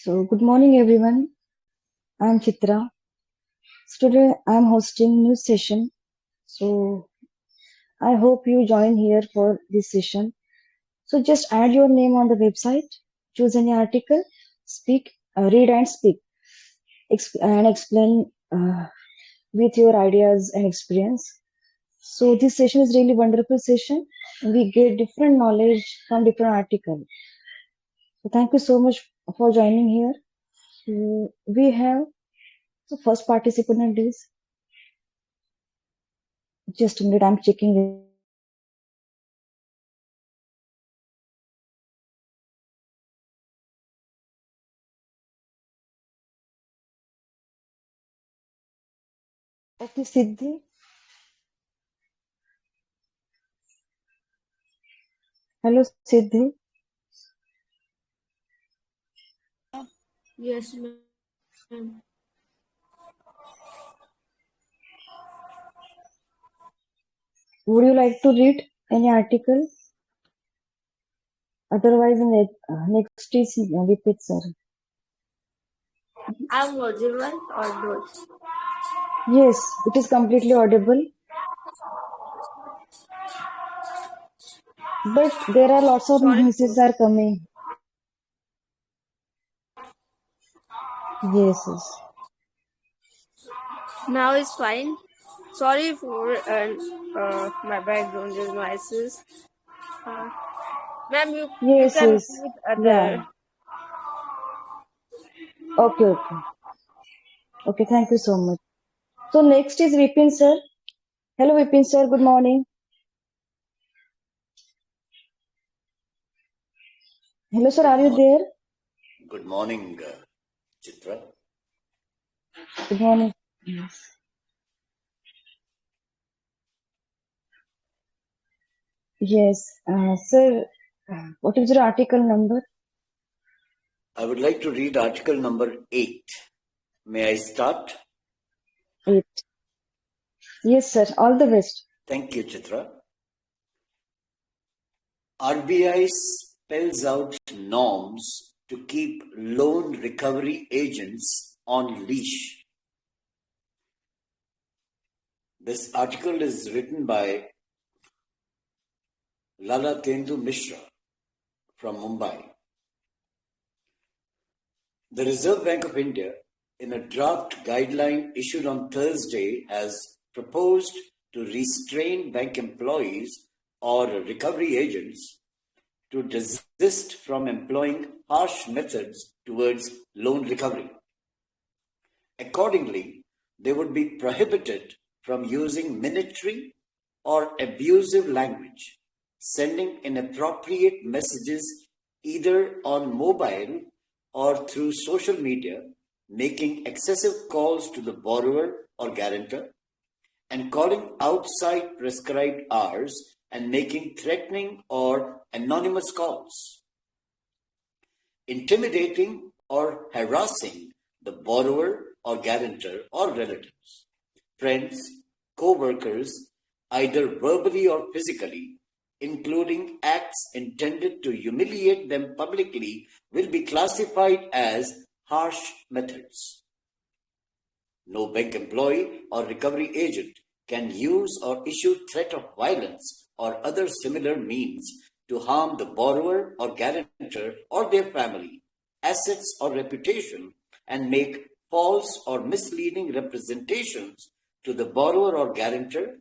So, good morning, everyone. I'm Chitra. So today I'm hosting new session. So, I hope you join here for this session. So, just add your name on the website, choose any article, speak, read and speak, and explain with your ideas and experience. So, this session is really wonderful session. We get different knowledge from different article. So, thank you so much for joining here. So, we have the first participant is just a minute. I'm checking. Okay, Siddhi. Hello, Siddhi. Yes, ma'am. Would you like to read any article? Otherwise, next is Vipit sir. I'm audible or not? Yes, it is completely audible, but there are lots of Sorry. noises are coming. Yes, yes. Now it's fine. Sorry for my background noises. Uh, Ma'am, you Yes, can yes. repeat Yeah. other. Okay, okay. Okay, thank you so much. So next is Vipin sir. Hello, Vipin sir. Good morning. Hello, sir. Are you there? Good morning, Chitra. Good morning. Yes. Yes, sir. What is your article number? I would like to read article number 8. May I start? 8. Yes, sir. All the best. Thank you, Chitra. RBI spells out norms to keep loan recovery agents on leash. This article is written by Lala Tendu Mishra from Mumbai. The Reserve Bank of India, in a draft guideline issued on Thursday, has proposed to restrain bank employees or recovery agents to desist from employing harsh methods towards loan recovery. Accordingly, they would be prohibited from using minatory or abusive language, sending inappropriate messages either on mobile or through social media, making excessive calls to the borrower or guarantor, and calling outside prescribed hours and making threatening or anonymous calls, intimidating or harassing the borrower or guarantor or relatives, friends, co-workers, either verbally or physically, including acts intended to humiliate them publicly, will be classified as harsh methods. No bank employee or recovery agent can use or issue threat of violence or other similar means to harm the borrower or guarantor or their family, assets or reputation, and make false or misleading representations to the borrower or guarantor,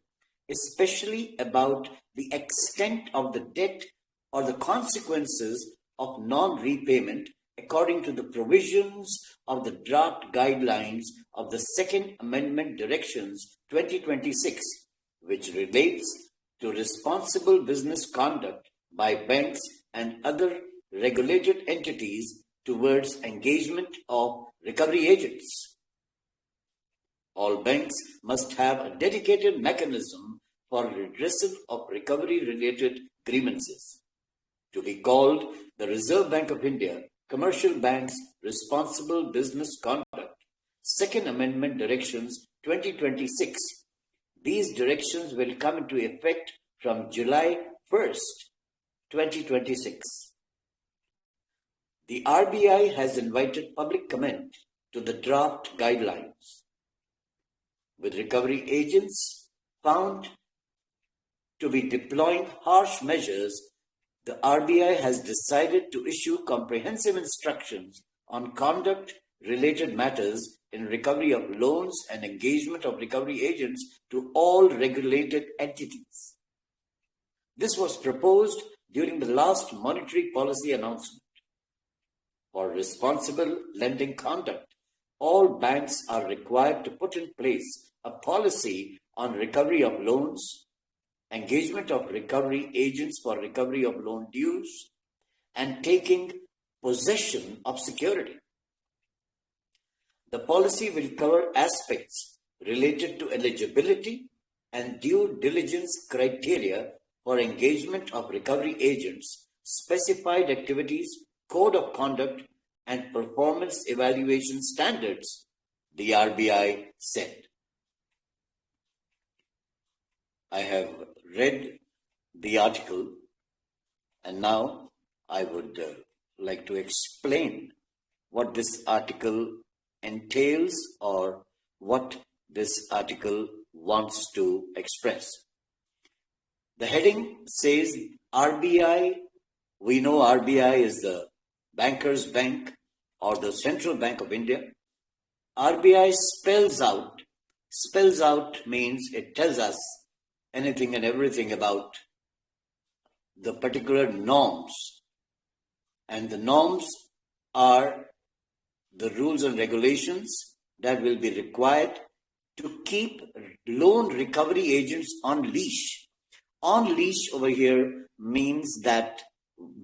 especially about the extent of the debt or the consequences of non-repayment according to the provisions of the draft guidelines of the Second Amendment Directions 2026, which relates to responsible business conduct by banks and other regulated entities towards engagement of recovery agents. All banks must have a dedicated mechanism for redressal of recovery-related grievances, to be called the Reserve Bank of India Commercial Banks Responsible Business Conduct, Second Amendment Directions 2026. These directions will come into effect from July 1st, 2026. The RBI has invited public comment to the draft guidelines, with recovery agents found to be deploying harsh measures. The RBI has decided to issue comprehensive instructions on conduct-related matters in recovery of loans and engagement of recovery agents to all regulated entities. This was proposed during the last monetary policy announcement. For responsible lending conduct, all banks are required to put in place a policy on recovery of loans, engagement of recovery agents for recovery of loan dues, and taking possession of security. The policy will cover aspects related to eligibility and due diligence criteria for engagement of recovery agents, specified activities, code of conduct, and performance evaluation standards, the RBI said. I have read the article, and now I would like to explain what this article entails or what this article wants to express. The heading says RBI. We know RBI is the Bankers' Bank or the Central Bank of India. RBI spells out means it tells us anything and everything about the particular norms. And the norms are the rules and regulations that will be required to keep loan recovery agents on leash. On leash over here means that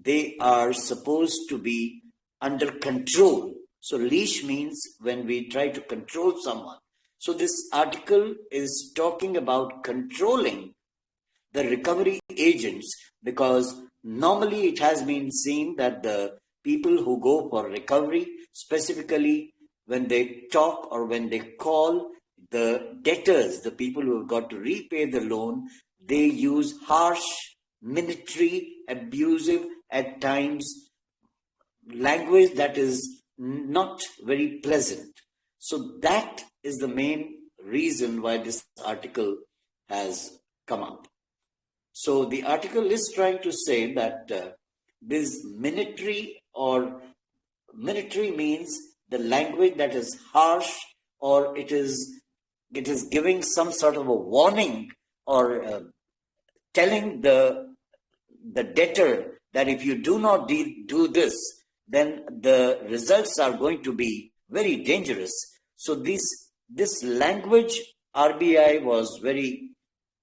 they are supposed to be under control. So leash means when we try to control someone. So this article is talking about controlling the recovery agents, because normally it has been seen that the people who go for recovery, specifically when they talk or when they call the debtors, the people who have got to repay the loan, they use harsh, minatory, abusive, at times, language that is not very pleasant. So that is the main reason why this article has come up. So the article is trying to say that this minatory means the language that is harsh, or it is giving some sort of a warning or telling the debtor that if you do not do this, then the results are going to be very dangerous. So this language, RBI was very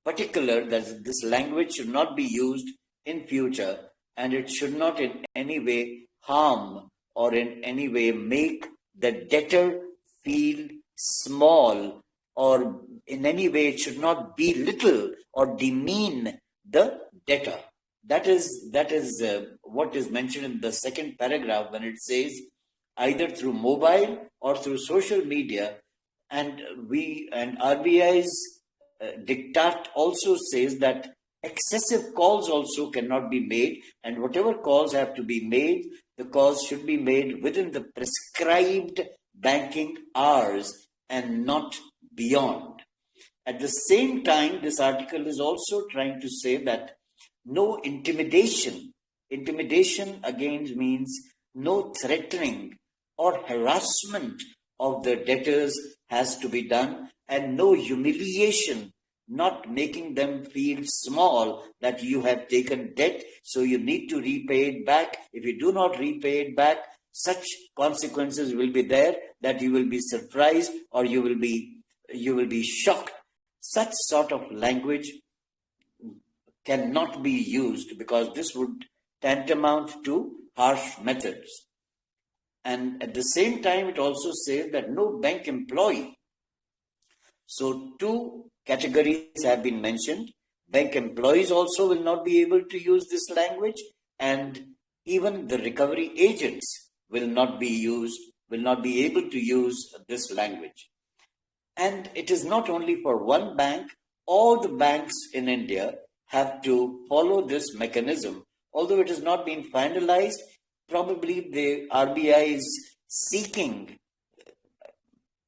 particular that this language should not be used in future, and it should not in any way harm or in any way make the debtor feel small, or in any way it should not belittle or demean the debtor. That is what is mentioned in the second paragraph when it says either through mobile or through social media, and RBI's diktat also says that excessive calls also cannot be made, and whatever calls have to be made, the calls should be made within the prescribed banking hours and not beyond. At the same time, this article is also trying to say that no intimidation. Intimidation again means no threatening or harassment of the debtors has to be done, and no humiliation, not making them feel small that you have taken debt, so you need to repay it back. If you do not repay it back, such consequences will be there that you will be surprised or you will be shocked. Such sort of language cannot be used, because this would tantamount to harsh methods. And at the same time, it also says that no bank employee. So two categories have been mentioned. Bank employees also will not be able to use this language, and even the recovery agents will not be able to use this language. And it is not only for one bank. All the banks in India have to follow this mechanism. Although it has not been finalized, probably the RBI is seeking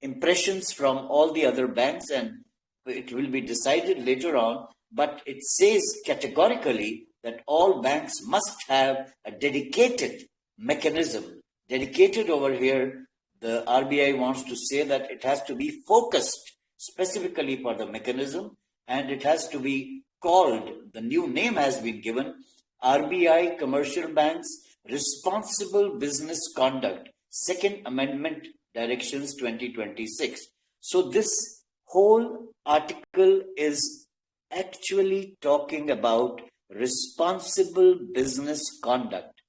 impressions from all the other banks, and it will be decided later on. But it says categorically that all banks must have a dedicated mechanism. Dedicated over here, the RBI wants to say that it has to be focused specifically for the mechanism, and it has to be called, the new name has been given, RBI Commercial Banks Responsible Business Conduct, Second Amendment Directions 2026. So this whole article is actually talking about responsible business conduct.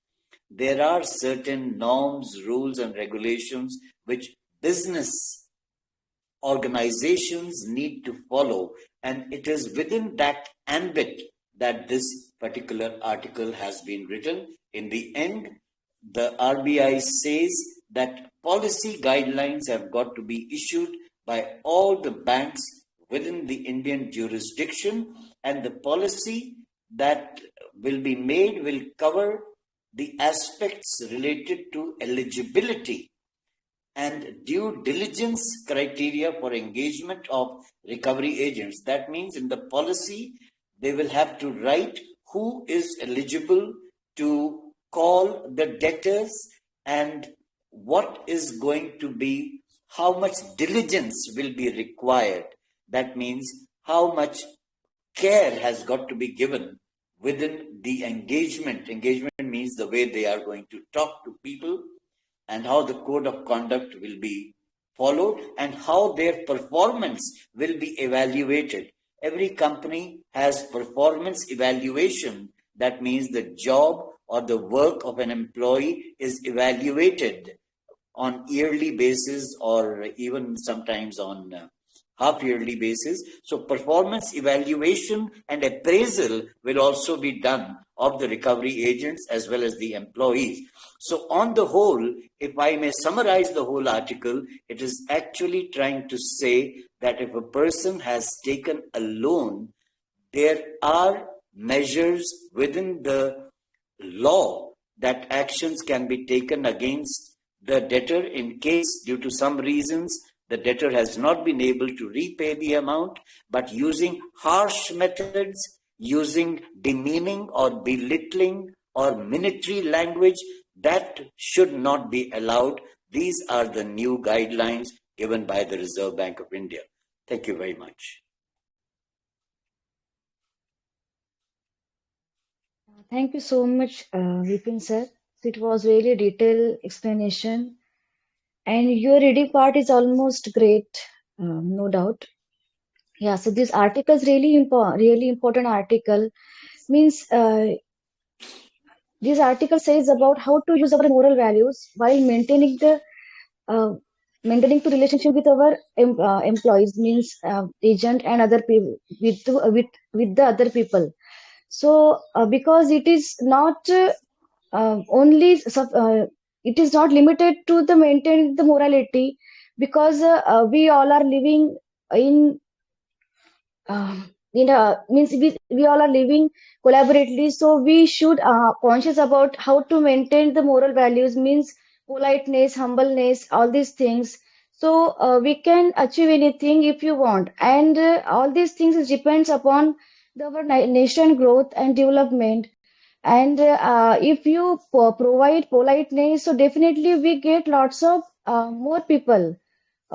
There are certain norms, rules, and regulations which business organizations need to follow, and it is within that ambit that this particular article has been written. In the end, the RBI says that policy guidelines have got to be issued by all the banks within the Indian jurisdiction, and the policy that will be made will cover the aspects related to eligibility and due diligence criteria for engagement of recovery agents. That means in the policy, they will have to write who is eligible to call the debtors and what is going to be, how much diligence will be required. That means how much care has got to be given within the engagement. Engagement means the way they are going to talk to people, and how the code of conduct will be followed, and how their performance will be evaluated. Every company has performance evaluation. That means the job or the work of an employee is evaluated on yearly basis, or even sometimes on half-yearly basis. So performance evaluation and appraisal will also be done of the recovery agents as well as the employees. So on the whole, if I may summarize the whole article, it is actually trying to say that if a person has taken a loan, there are measures within the law that actions can be taken against the debtor in case, due to some reasons, the debtor has not been able to repay the amount, but using harsh methods, using demeaning or belittling or minatory language, that should not be allowed. These are the new guidelines given by the Reserve Bank of India. Thank you very much. Thank you so much, Vipin sir. It was really detailed explanation, and your reading part is almost great, no doubt. Yeah, so this article is really important article. Means this article says about how to use our moral values while maintaining the relationship with our employees, means agent and other people, with the other people. So because it is not only it is not limited to the maintaining the morality, because we all are living in means we all are living collaboratively, so we should conscious about how to maintain the moral values, means politeness, humbleness, all these things. So we can achieve anything if you want, and all these things depends upon our nation growth and development. And if you provide politeness, so definitely we get lots of more people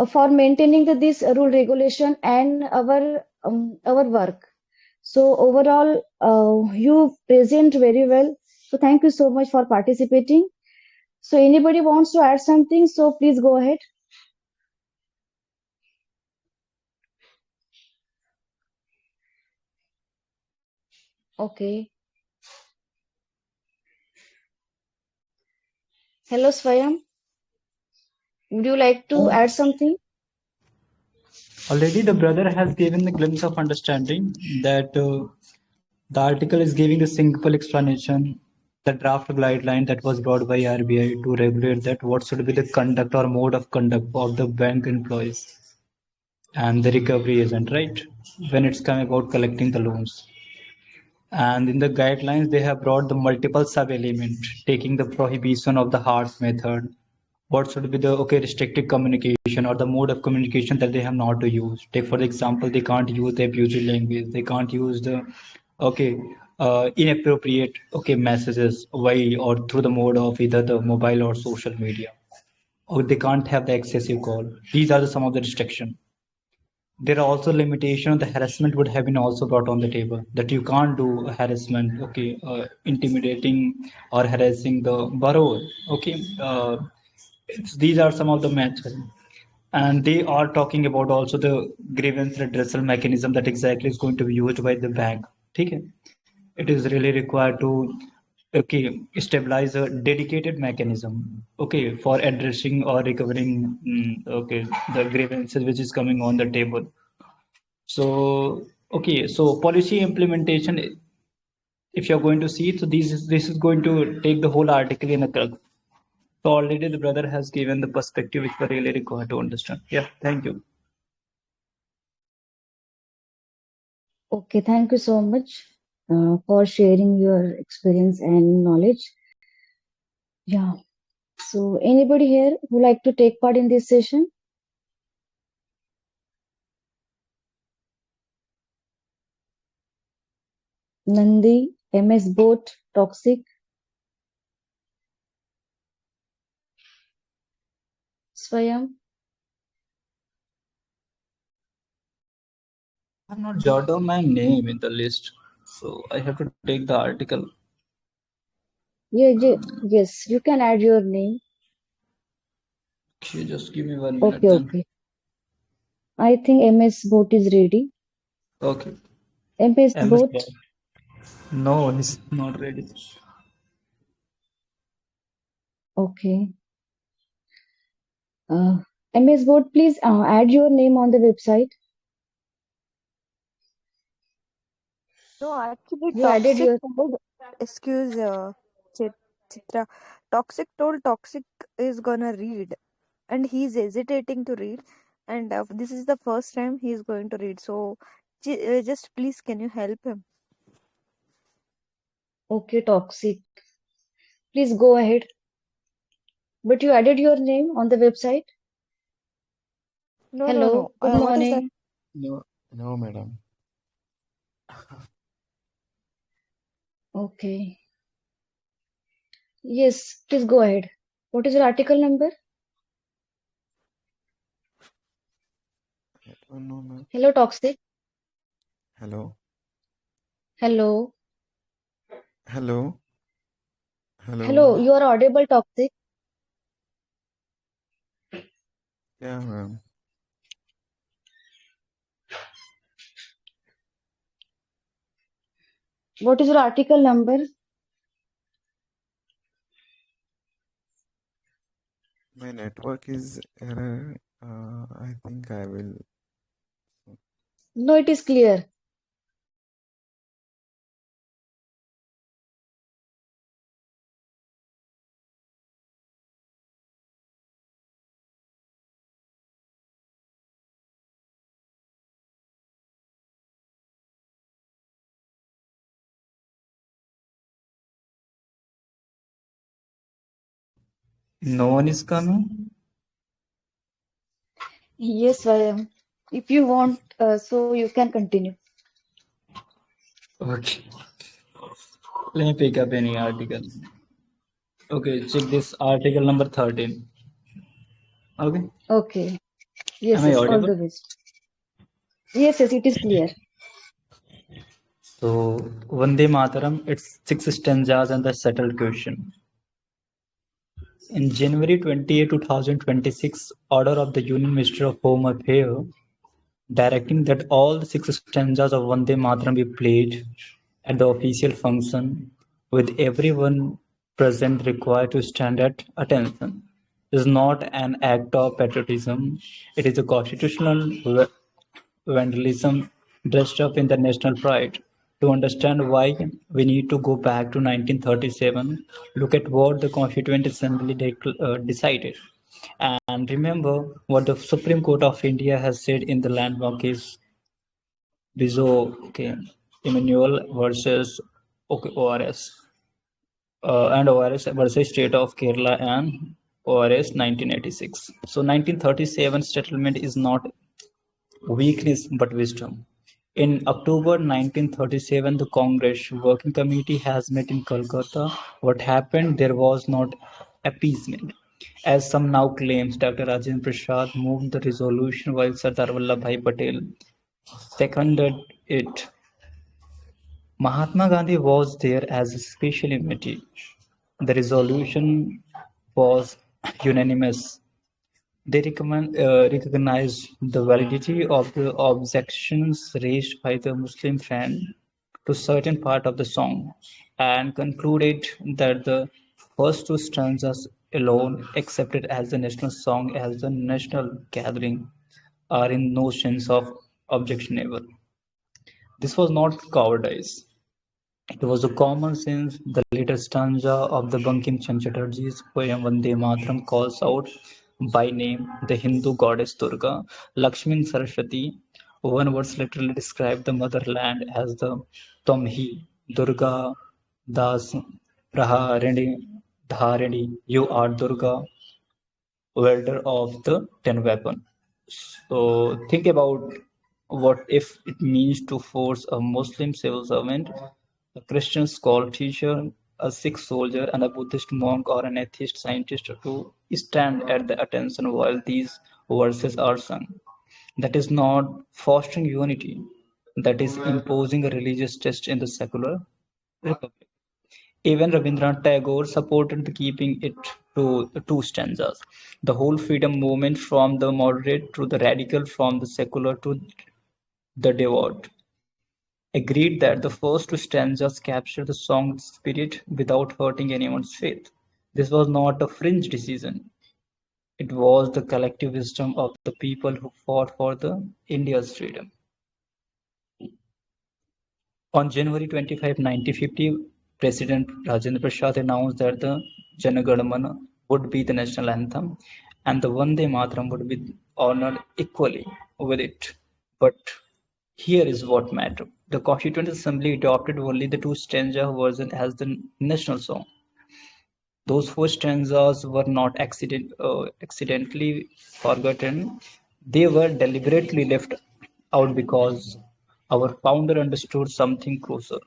for maintaining this rule regulation and our work. So overall, you present very well. So thank you so much for participating. So anybody wants to add something? So please go ahead. Okay. Hello, Swayam. Would you like to add something? Already, the brother has given the glimpse of understanding that the article is giving a simple explanation, the draft guideline that was brought by RBI to regulate that what should be the conduct or mode of conduct of the bank employees and the recovery agent, right? When it's come about collecting the loans. And in the guidelines, they have brought the multiple sub-element, taking the prohibition of the hearts method. What should be the restricted communication or the mode of communication that they have not to use. Take for example, they can't use the abusive language. They can't use the okay inappropriate messages while or through the mode of either the mobile or social media. Or they can't have the excessive call. These are the, some of the restriction. There are also limitations. The harassment would have been also brought on the table that you can't do a harassment, intimidating or harassing the borrower. These are some of the methods, and they are talking about also the grievance redressal mechanism that exactly is going to be used by the bank. Okay, it is really required to stabilize a dedicated mechanism for addressing or recovering the grievances which is coming on the table. So policy implementation, if you're going to see, so this is going to take the whole article in a crux. So already the brother has given the perspective which we really require to understand. Yeah, thank you. Okay, thank you so much for sharing your experience and knowledge. Yeah. So anybody here who like to take part in this session? Nandi, MS Boat, Toxic, Swayam. I have not jotted down my name in the list, so I have to take the article. Yes, you can add your name. Okay, just give me 1 minute Okay, then. okay. I think MS Boat is ready. Okay. MS MS Boat. Board. No, he's not ready. Okay. MS Boat, please add your name on the website. No, actually, You added Toxic your. told, excuse Chitra, Toxic told Toxic is gonna read, and he's hesitating to read, and this is the first time he's going to read. So, just please, can you help him? Okay, Toxic. Please go ahead. But you added your name on the website. No, no, no. Hello, good What is that? morning. No, no, madam. Okay. Yes, please go ahead. What is your article number? I don't know, ma'am. Hello, Toxic. Hello, Hello. hello, Hello, hello. you are audible, Toxic. Yeah, ma'am. What is your article number? My network is error. I think I will. No, it is clear. No one is coming. Yes, Swayam. If you want, so you can continue. Okay. Let me pick up any article. Okay, check this article number 13. Okay. Okay. Am Yes, I yes, all audible? the best. Yes, yes, it is clear. So, Vande Mataram, it's 6 stanzas and the settled question. In January 28, 2026, order of the Union Minister of Home Affairs directing that all the 6 stanzas of Vande Mataram be played at the official function with everyone present required to stand at attention is not an act of patriotism. It is a constitutional vandalism dressed up in the national pride. To understand why, we need to go back to 1937, look at what the Constituent Assembly decided, and remember what the Supreme Court of India has said in the landmark case Bizo. Okay. Emmanuel versus ORS, and ORS versus State of Kerala and ORS 1986. So 1937 settlement is not weakness but wisdom. In October 1937, the Congress Working Committee has met in Calcutta. What happened there was not appeasement. As some now claims, Dr. Rajendra Prasad moved the resolution while Sardar Vallabhbhai Patel seconded it. Mahatma Gandhi was there as a special invitee. The resolution was unanimous. They recognized the validity of the objections raised by the Muslim friend to certain part of the song and concluded that the first two stanzas alone, accepted as the national song as the national gathering, are in no sense of objectionable. This was not cowardice. It was a common sense. The later stanza of the Bankim Chand Chatterjee's poem Vande Mataram calls out by name the Hindu goddess Durga. Lakshmi and Saraswati, one words literally describe the motherland as the Tomhi, Durga, Das, Praharini, Dharini. You are Durga, wielder of the ten weapon. So think about what if it means to force a Muslim civil servant, a Christian school teacher, a Sikh soldier, and a Buddhist monk or an atheist scientist to stand at the attention while these verses are sung. That is not fostering unity. That is imposing a religious test in the secular republic. Even Rabindranath Tagore supported the keeping it to two stanzas. The whole freedom movement from the moderate to the radical, from the secular to the devout, agreed that the first two stanzas capture the song's spirit without hurting anyone's faith. This was not a fringe decision. It was the collective wisdom of the people who fought for the India's freedom. On January 25, 1950, President Rajendra Prasad announced that the Janagadamana would be the national anthem and the Vande Mataram would be honored equally with it. But here is what mattered. The Constituent Assembly adopted only the two stanza version as the national song. Those four stanzas were not accidentally forgotten. They were deliberately left out because our founder understood something closer.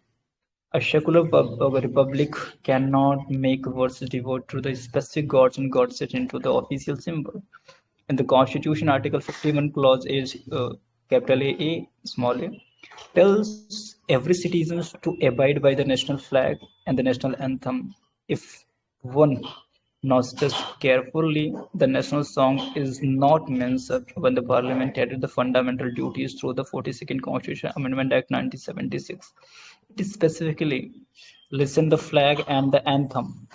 A secular republic cannot make verses devote to the specific gods and goddesses into the official symbol. In the Constitution, Article 51, Clause is capital A, small a, tells every citizen to abide by the national flag and the national anthem. If one notices carefully, the national song is not mentioned when the Parliament added the fundamental duties through the 42nd Constitution Amendment Act 1976. It is specifically listen the flag and the anthem.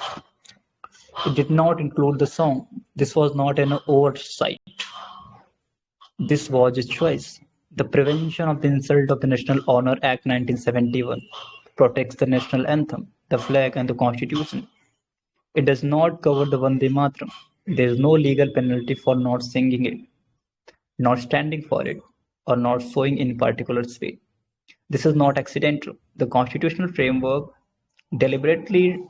It did not include the song. This was not an oversight. This was a choice. The Prevention of the Insult of the National Honor Act 1971 protects the national anthem, the flag, and the constitution. It does not cover the Vande Mataram. There is no legal penalty for not singing it, not standing for it, or not showing in particular way. This is not accidental. The constitutional framework deliberately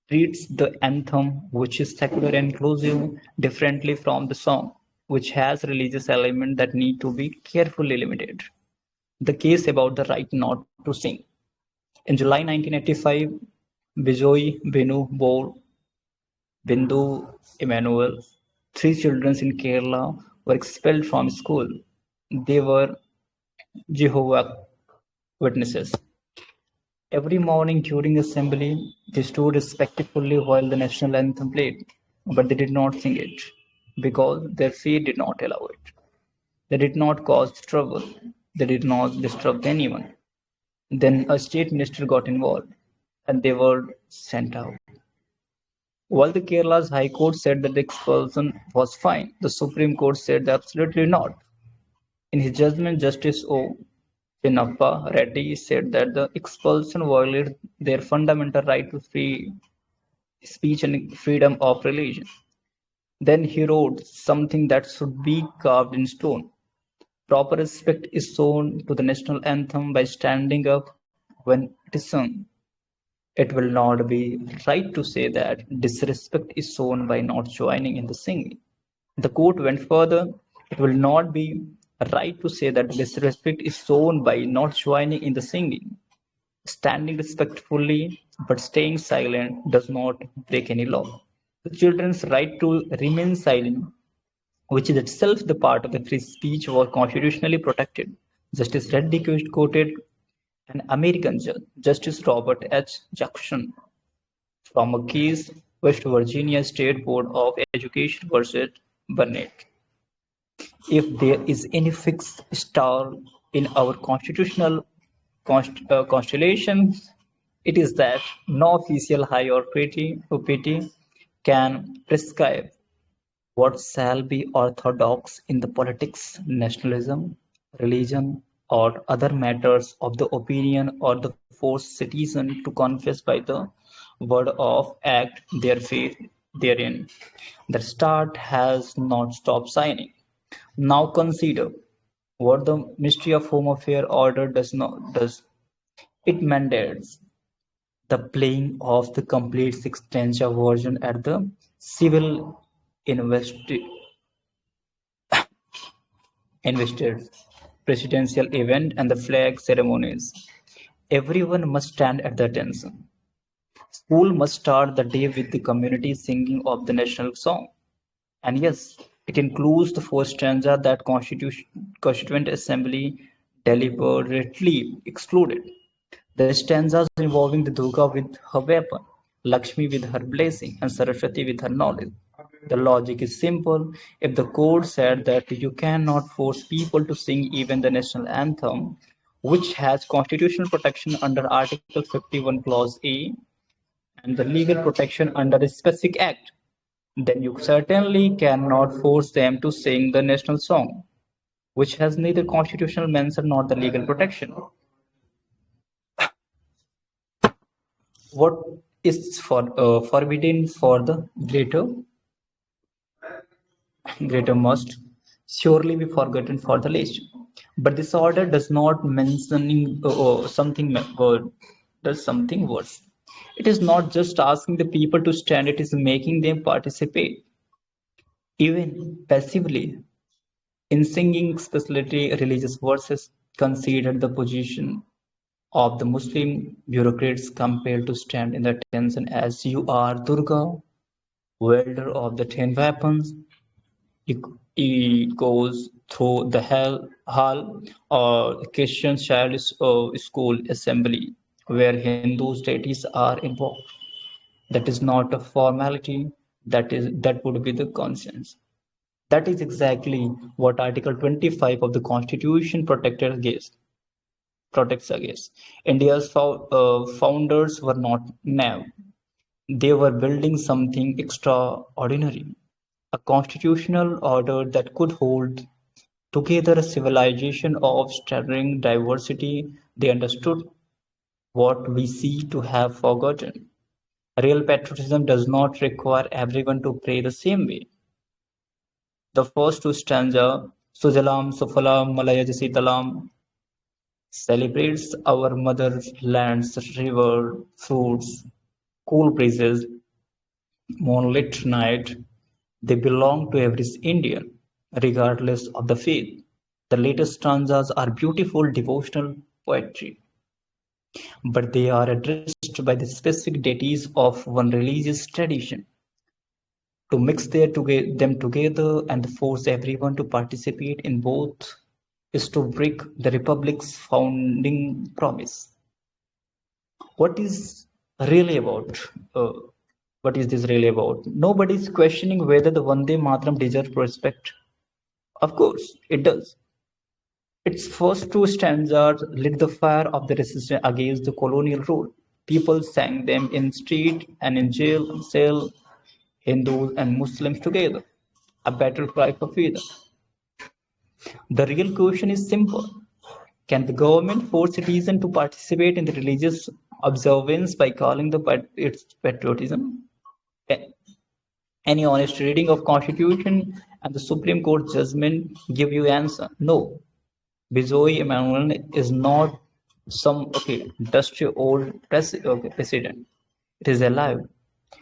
treats the anthem, which is secular and inclusive, differently from the song, which has religious elements that need to be carefully limited. The case about the right not to sing. In July 1985, Bijoy Binu bore Bindu Emmanuel. Three children in Kerala were expelled from school. They were Jehovah's Witnesses. Every morning during assembly, they stood respectfully while the national anthem played, but they did not sing it because their faith did not allow it. They did not cause trouble. They did not disturb anyone. Then a state minister got involved and they were sent out. While the Kerala's High Court said that the expulsion was fine, the Supreme Court said absolutely not. In his judgment, Justice O. Chinnappa Reddy said that the expulsion violated their fundamental right to free speech and freedom of religion. Then he wrote something that should be carved in stone. Proper respect is shown to the national anthem by standing up when it is sung. It will not be right to say that disrespect is shown by not joining in the singing. The court went further. It will not be right to say that disrespect is shown by not joining in the singing. Standing respectfully but staying silent does not break any law. The children's right to remain silent, which is itself the part of the free speech, was constitutionally protected. Justice Reddy quoted an American judge, Justice Robert H. Jackson, from a case West Virginia State Board of Education versus Burnett. If there is any fixed star in our constitutional constellation, it is that no official high or petty can prescribe what shall be orthodox in the politics, nationalism, religion, or other matters of the opinion or the force citizen to confess by the word of act their faith therein. The start has not stopped signing. Now consider what the Ministry of Home Affairs order does. It mandates the playing of the complete six-stanza version at the civil investi- invested presidential event and the flag ceremonies. Everyone must stand at the attention. School must start the day with the community singing of the national song. And yes, it includes the fourth stanza that Constituent Assembly deliberately excluded. The stanzas involving the Durga with her weapon, Lakshmi with her blessing, and Saraswati with her knowledge. The logic is simple. If the court said that you cannot force people to sing even the national anthem, which has constitutional protection under Article 51, Clause A, and the legal protection under a specific act, then you certainly cannot force them to sing the national song, which has neither constitutional mention nor the legal protection. What is forbidden for the greater must surely be forgotten for the least. But this order does not mention does something worse. It is not just asking the people to stand, it is making them participate, even passively, in singing, especially religious verses. Consider the position of the Muslim bureaucrats compelled to stand in the attention as you are Durga, wielder of the 10 weapons. He goes through the hall or Christian child school assembly where Hindu deities are invoked. That is not a formality. That would be the conscience. That is exactly what Article 25 of the Constitution protects against. India's founders were not naive. They were building something extraordinary, a constitutional order that could hold together a civilization of staggering diversity. They understood what we seem to have forgotten. Real patriotism does not require everyone to pray the same way. The first two stanza, Sujalam Sufalam Malayajasitalam, celebrates our motherland's river, fruits, cool breezes, moonlit night. They belong to every Indian, regardless of the faith. The latest stanzas are beautiful devotional poetry, but they are addressed by the specific deities of one religious tradition. To mix them together and force everyone to participate in both is to break the Republic's founding promise. What is really about? Uh, what is this really about? Nobody is questioning whether the Vande Mataram deserves respect. Of course, it does. Its first two stanzas lit the fire of the resistance against the colonial rule. People sang them in street and in jail, cell, Hindus and Muslims together. A battle cry for freedom. The real question is simple. Can the government force citizens to participate in the religious observance by calling its patriotism? Any honest reading of Constitution and the Supreme Court judgment give you answer. No. Bijoy Emmanuel is not some dusty old precedent. It is alive.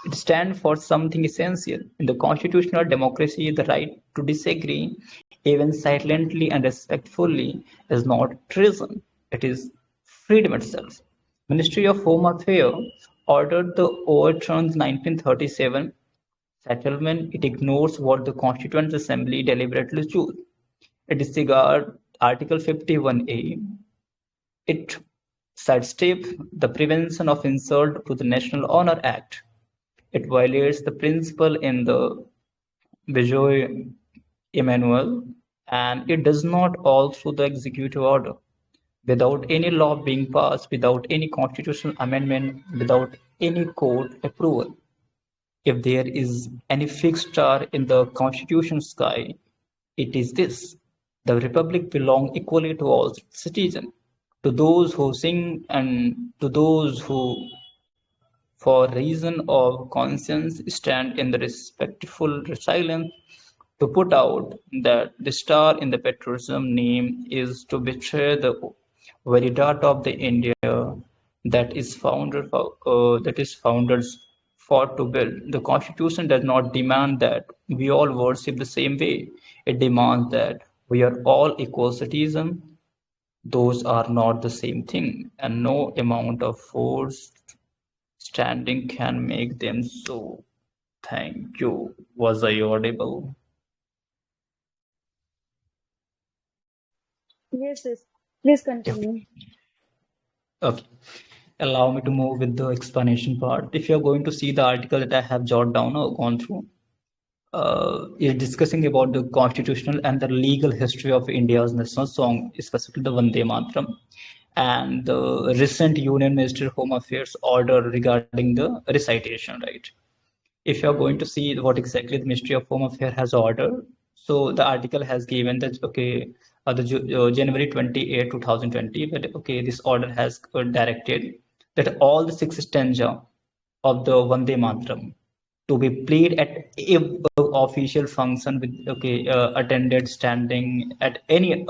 It stands for something essential. In the constitutional democracy, the right to disagree, even silently and respectfully, is not treason. It is freedom itself. Ministry of Home Affairs ordered the overturned 1937 settlement. It ignores what the Constituent Assembly deliberately chose. It disregards Article 51A. It sidesteps the Prevention of Insult to the National Honor Act. It violates the principle in the Bijoy Emmanuel, and it does not all through the executive order. Without any law being passed, without any constitutional amendment, without any court approval. If there is any fixed star in the constitution sky, it is this: the republic belongs equally to all citizens, to those who sing and to those who, for reason of conscience, stand in the respectful silence. To put out that the star in the patriotism name is to betray the very data of the India that is founders fought to build. The Constitution does not demand that we all worship the same way. It demands that we are all equal citizens. Those are not the same thing, and no amount of force standing can make them so. Thank you. Was I audible? Yes. Please continue. Okay. Allow me to move with the explanation part. If you're going to see the article that I have jotted down or gone through, is discussing about the constitutional and the legal history of India's national song, specifically the Vande Mataram, and the recent Union Ministry of Home Affairs order regarding the recitation, right? If you're going to see what exactly the Ministry of Home Affairs has ordered, so the article has given that January 28, 2020, but this order has directed that all the six stanza of the Vande Mataram to be played at a official function with attended standing at any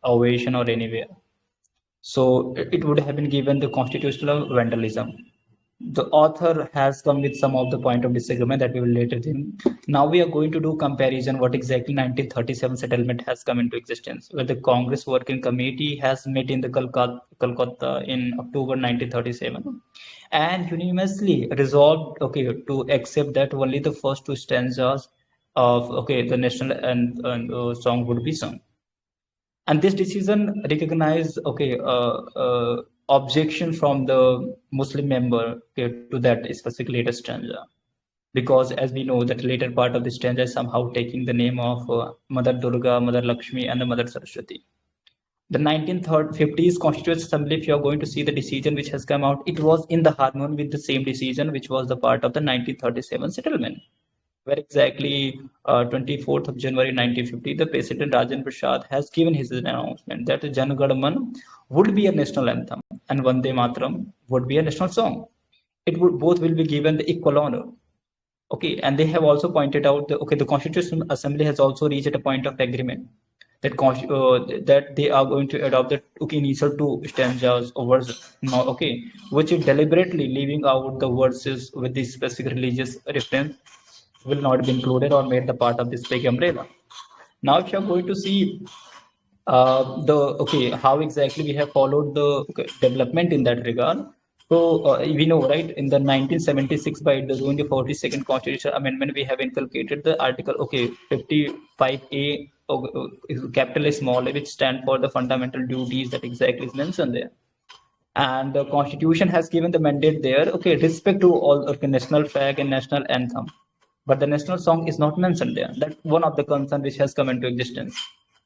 ovation or anywhere. So it would have been given the constitutional vandalism. The author has come with some of the point of disagreement that we will later in. Now we are going to do comparison what exactly 1937 settlement has come into existence, where the Congress Working Committee has met in the Calcutta in October 1937 and unanimously resolved to accept that only the first two stanzas of the national and song would be sung. And this decision recognized objection from the Muslim member to that specific later stanza, because as we know that later part of the stanza is somehow taking the name of Mother Durga, Mother Lakshmi, and the Mother Saraswati. The 1950s Constituent Assembly, if you are going to see the decision which has come out, it was in the harmony with the same decision which was the part of the 1937 settlement, where exactly 24th of January 1950, the President Rajendra Prasad has given his announcement that Jan Gan Man would be a national anthem and Vande Mataram would be a national song. It would both will be given the equal honor. Okay, and they have also pointed out the Constitutional Assembly has also reached a point of agreement that that they are going to adopt the initial two stanzas or verses now, which is deliberately leaving out the verses with the specific religious reference will not be included or made the part of this big umbrella. Now, if you're going to see how exactly we have followed the development in that regard. So we know, right, in the 1976 by the 42nd Constitutional Amendment, we have inculcated the article 55A, capital A, small a, which stand for the fundamental duties that exactly is mentioned there. And the Constitution has given the mandate there, respect to all national flag and national anthem. But the national song is not mentioned there. That's one of the concerns which has come into existence.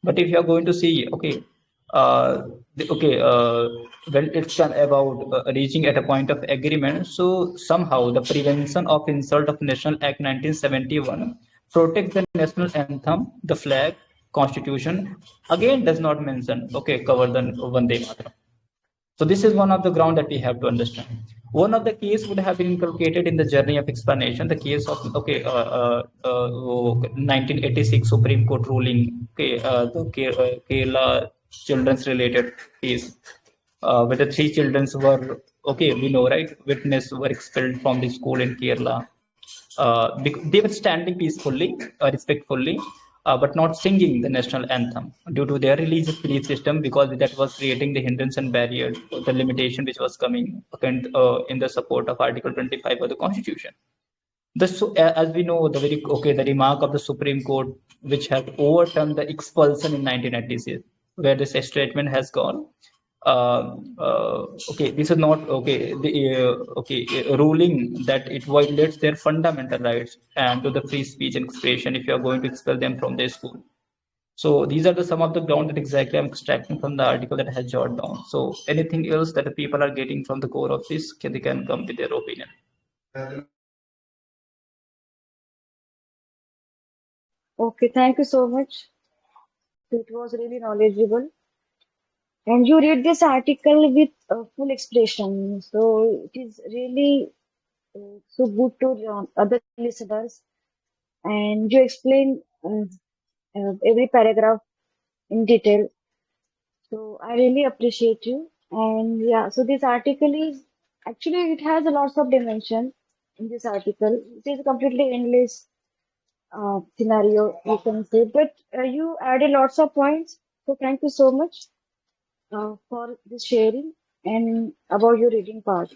But if you are going to see, when it's done about reaching at a point of agreement, so somehow the Prevention of Insult of National Act 1971 protects the national anthem, the flag, constitution, again does not mention, cover the Vande Mataram. So this is one of the ground that we have to understand. One of the case would have been inculcated in the journey of explanation, the case of 1986 Supreme Court ruling, the Kerala children's related case. where the three children were, okay, we know, right, witness were expelled from the school in Kerala. They were standing peacefully, respectfully, but not singing the national anthem due to their religious belief system, because that was creating the hindrance and barrier, the limitation which was coming in the support of Article 25 of the Constitution. As we know, the remark of the Supreme Court, which has overturned the expulsion in 1996, where this statement has gone. Okay, this is not okay. Ruling that it violates their fundamental rights and to the free speech and expression if you are going to expel them from their school. So these are the some of the ground that exactly I'm extracting from the article that I had jotted down. So anything else that the people are getting from the core of this, they can come with their opinion. Okay, thank you so much. It was really knowledgeable. And you read this article with full expression. So it is really so good to other listeners. And you explain every paragraph in detail. So I really appreciate you. And yeah, so this article is actually it has a lots of dimension in this article. It is a completely endless scenario, you can say. But you added lots of points. So thank you so much for this sharing and about your reading part.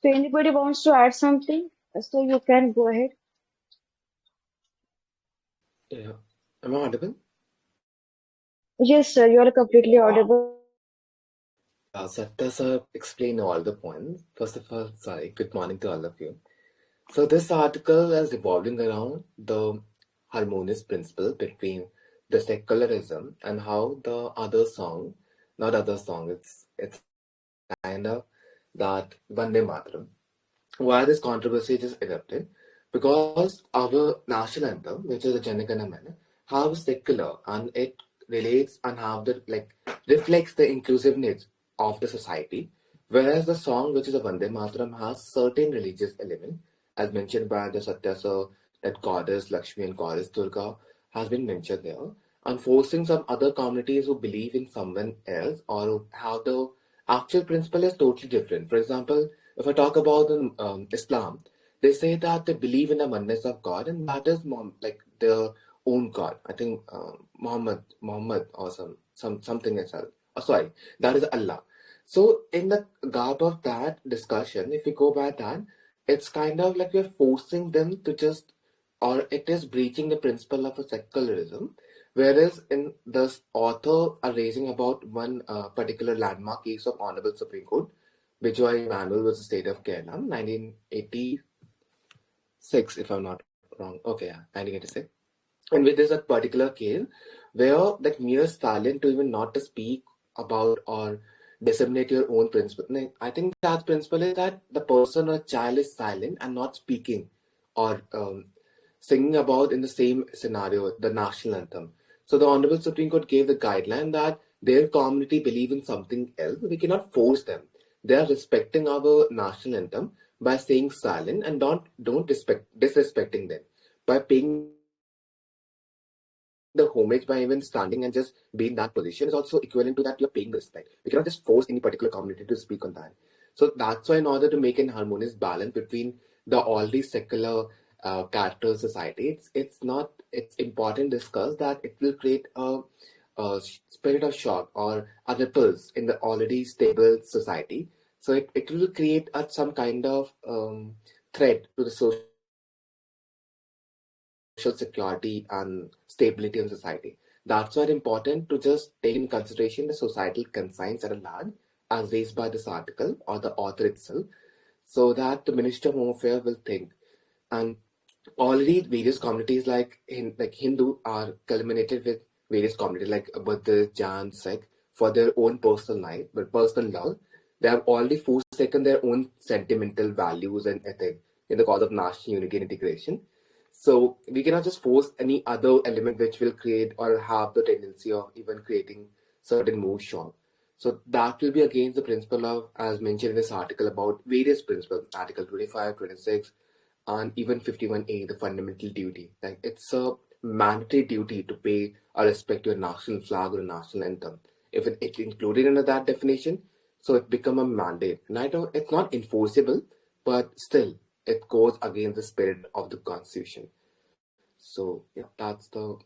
So anybody wants to add something? So you can go ahead. Yeah. Am I audible? Yes, sir, you are completely audible. Yeah, Satya sir explained all the points. First of all, sorry, good morning to all of you. So this article is revolving around the harmonious principle between the secularism and how the other song, not other song, it's kind of that Vande Mataram. Why this controversy just erupted? Because our national anthem, which is the Janagana Mana, how secular and it relates and how the like reflects the inclusiveness of the society, whereas the song, which is a Vande Mataram, has certain religious element, as mentioned by the Satya sir, that goddess Lakshmi and goddess Durga has been mentioned there, and forcing some other communities who believe in someone else or who have the actual principle is totally different. For example, if I talk about Islam, they say that they believe in the oneness of God, and that is like their own God. I think Muhammad, or something itself. Oh, sorry, that is Allah. So in the garb of that discussion, if we go by that, it's kind of like we're forcing them to just, or it is breaching the principle of a secularism. Whereas in this author are raising about one particular landmark case of Honorable Supreme Court, Vijay Manuel was the state of Kerala, 1986, if I'm not wrong. Okay, yeah, 1986. And with this a particular case where that mere silent to even not to speak about or disseminate your own principle. I think that principle is that the person or child is silent and not speaking or singing about in the same scenario, the national anthem. So the Honorable Supreme Court gave the guideline that their community believe in something else. We cannot force them. They are respecting our national anthem by staying silent and don't disrespecting them by paying the homage by even standing and just being in that position is also equivalent to that you're paying the respect. We cannot just force any particular community to speak on that. So that's why in order to make an harmonious balance between the already secular character society, it's important to discuss that it will create a spirit of shock or a ripples in the already stable society. So it will create some kind of threat to the social security and stability in society. That's why it's important to just take in consideration the societal concerns at a large as raised by this article or the author itself, so that the Minister of Home Affairs will think. And already various communities like Hindu are culminated with various communities like Buddhist, Jain, Sikh for their own personal life, but personal laws. They have already forsaken their own sentimental values and ethics in the cause of national unity and integration. So we cannot just force any other element which will create or have the tendency of even creating certain mood shock. So that will be against the principle of, as mentioned in this article, about various principles, Article 25, 26, and even 51A, the fundamental duty. Like it's a mandatory duty to pay a respect to a national flag or a national anthem. If it's included under that definition, So it become a mandate. And I don't, it's not enforceable, but still it goes against the spirit of the constitution. So yeah, that's the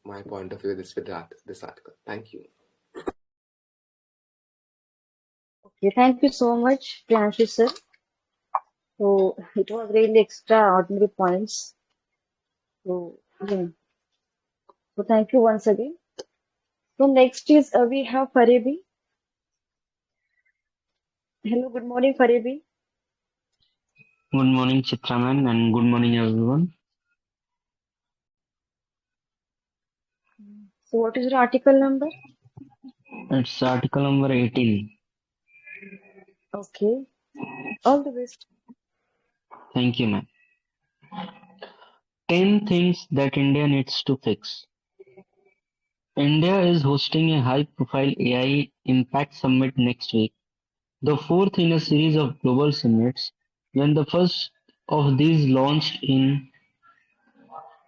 my point of view with this article. Thank you. Okay, thank you so much, Priyanshu sir. So it was really extraordinary points. So, yeah. So thank you once again. So next is we have Farebi. Hello, good morning, Farebi. Good morning, Chitraman, and good morning, everyone. So what is your article number? It's article number 18. Okay, all the best. Thank you, ma'am. 10 things that India needs to fix. India is hosting a high-profile AI Impact Summit next week, the fourth in a series of global summits. When the first of these launched in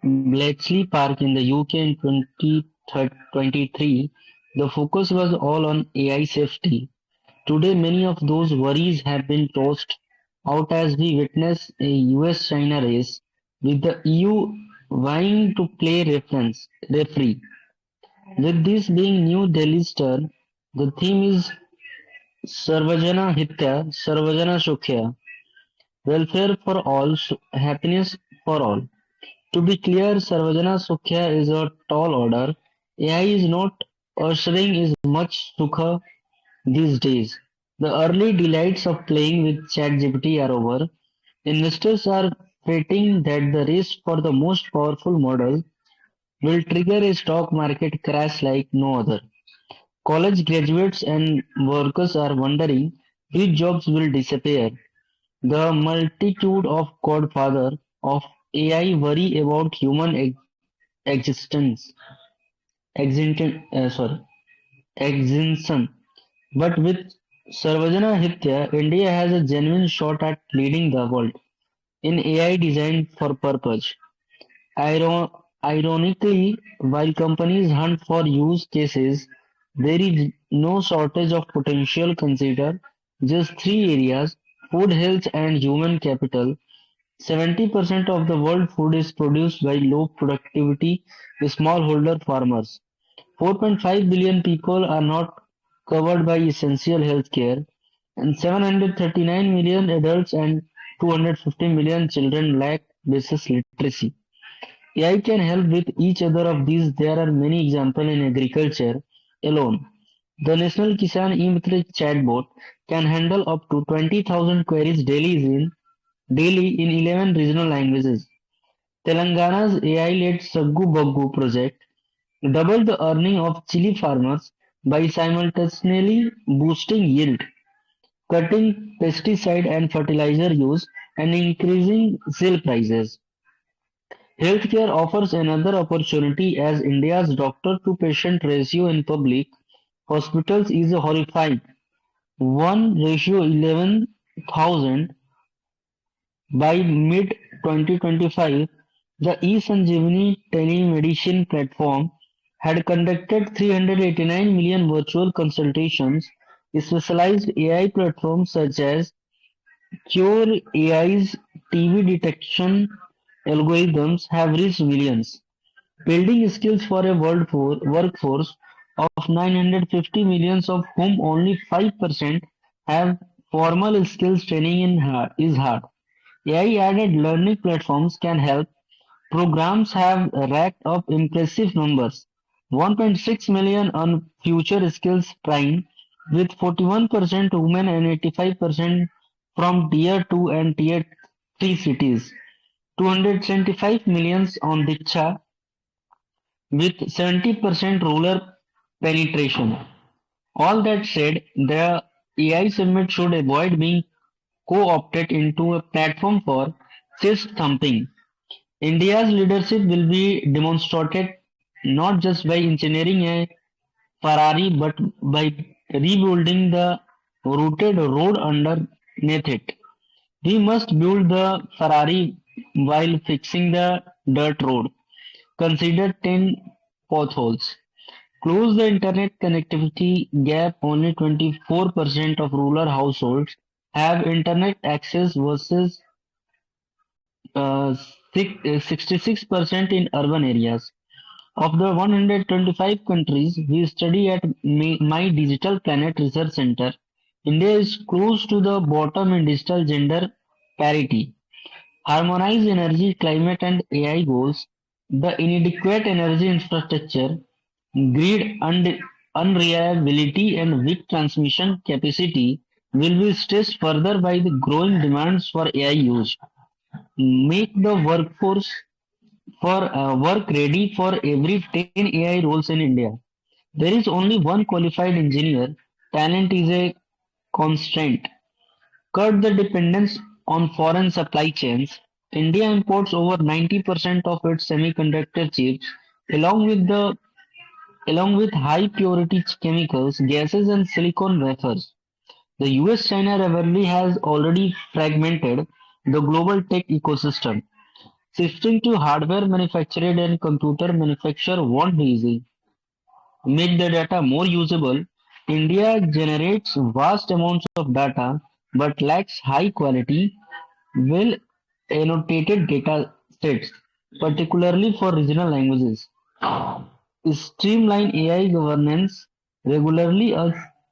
Bletchley Park in the UK in 2023, the focus was all on AI safety. Today, many of those worries have been tossed out as we witness a US-China race, with the EU vying to play referee. With this being New Delhi's turn, the theme is Sarvajana Hitya, Sarvajana Sukhya, welfare for all, happiness for all. To be clear, Sarvajana Sukhya is a tall order. AI is not ushering is much sukha these days. The early delights of playing with ChatGPT are over. Investors are fretting that the race for the most powerful model will trigger a stock market crash like no other. College graduates and workers are wondering which jobs will disappear. The multitude of godfather of AI worry about human existence, sorry, extinction. But with Sarvajana Hitya, India has a genuine shot at leading the world in AI designed for purpose. Ironically, while companies hunt for use cases, there is no shortage of potential. Consider just three areas: food, health, and human capital. 70% of the world food is produced by low productivity smallholder farmers. 4.5 billion people are not covered by essential health care, and 739 million adults and 250 million children lack basic literacy. AI can help with each other of these. There are many examples in agriculture alone. The National Kisan E-Mitra chatbot can handle up to 20,000 queries daily in 11 regional languages. Telangana's AI-led Saggu Baggu project doubled the earning of chili farmers by simultaneously boosting yield, cutting pesticide and fertilizer use, and increasing sale prices. Healthcare offers another opportunity as India's doctor-to-patient ratio in public hospitals is horrifying. 1:11,000 by mid-2025, the eSanjeevani telemedicine platform had conducted 389 million virtual consultations. Specialized AI platforms such as Cure AI's TB detection algorithms have reached millions, building skills for a workforce of 950 millions, of whom only 5% have formal skills training is hard. AI-aided learning platforms can help. Programs have racked up impressive numbers: 1.6 million on future skills trained, with 41% women and 85% from Tier 2 and Tier 3 cities; 275 millions on Diksha, with 70% rural penetration. All that said, the AI summit should avoid being co-opted into a platform for chest thumping. India's leadership will be demonstrated not just by engineering a Ferrari but by rebuilding the rooted road underneath it. We must build the Ferrari while fixing the dirt road. Consider 10 potholes. close the internet connectivity gap. Only 24% of rural households have internet access versus uh, 66% in urban areas. Of the 125 countries we study at My Digital Planet Research Center, India is close to the bottom in digital gender parity. Harmonized energy, climate and AI goals, the inadequate energy infrastructure, grid unreliability and weak transmission capacity will be stressed further by the growing demands for AI use. Make the workforce for work ready for every 10 AI roles in India. There is only one qualified engineer. Talent is a constraint. Cut the dependence on foreign supply chains. India imports over 90% of its semiconductor chips, along with the along with high purity chemicals, gases, and silicon wafers. The US-China rivalry has already fragmented the global tech ecosystem. Shifting to hardware manufactured and computer manufacture won't be easy. Make the data more usable. India generates vast amounts of data but lacks high quality, well annotated data sets, particularly for regional languages. Streamline AI governance regularly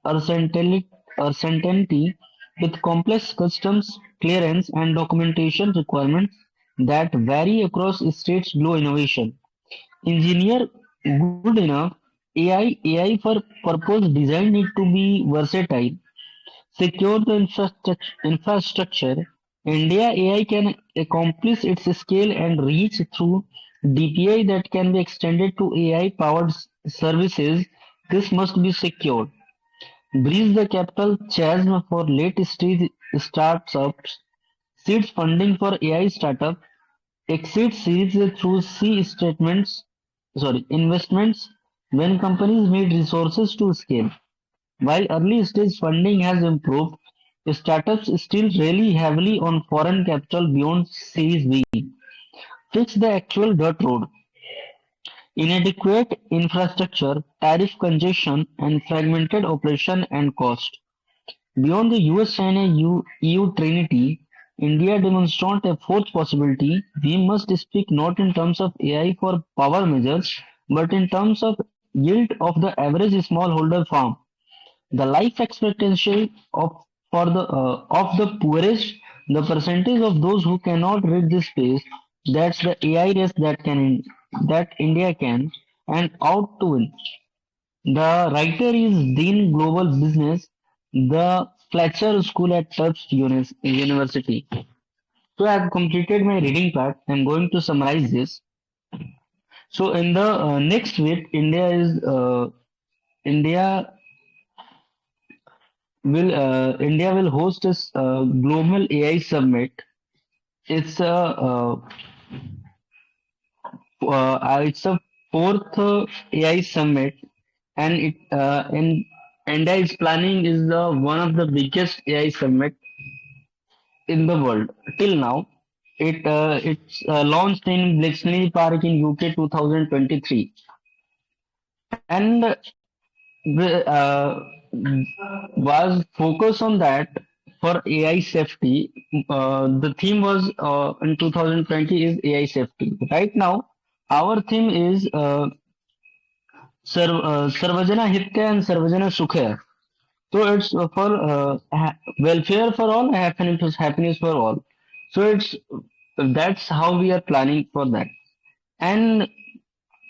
uncertainty with complex customs clearance and documentation requirements that vary across states grow innovation. Engineer good enough. AI for purpose design need to be versatile. Secure the infrastructure. India AI can accomplish its scale and reach through DPI that can be extended to AI powered services. This must be secured. Bridge the capital chasm for late stage startups. Seeds funding for AI startup. Exit seeds through investments when companies need resources to scale. While early stage funding has improved, startups still rely heavily on foreign capital beyond Series B. Fix the actual dirt road. Inadequate infrastructure, tariff congestion, and fragmented operation and cost. Beyond the US-China EU trinity, India demonstrates a fourth possibility. We must speak not in terms of AI for power measures, but in terms of yield of the average smallholder farm. The life expectancy of the poorest, the percentage of those who cannot read this space, that's the AI race that India can and out to win. The writer is Dean Global Business, the Fletcher School at Tufts University. So I have completed my reading part. I'm going to summarize this. So in the next week, India India will host a global AI summit. It's a fourth AI summit, and India is planning is the one of the biggest AI summit in the world till now. It's launched in Bletchley Park in UK 2023, and was focused on that for AI safety. The theme was in 2020 is AI safety. Right now, our theme is Sarvajana Hitya and Sarvajana Sukhya. So it's for welfare for all, happiness for all. So it's that's how we are planning for that. And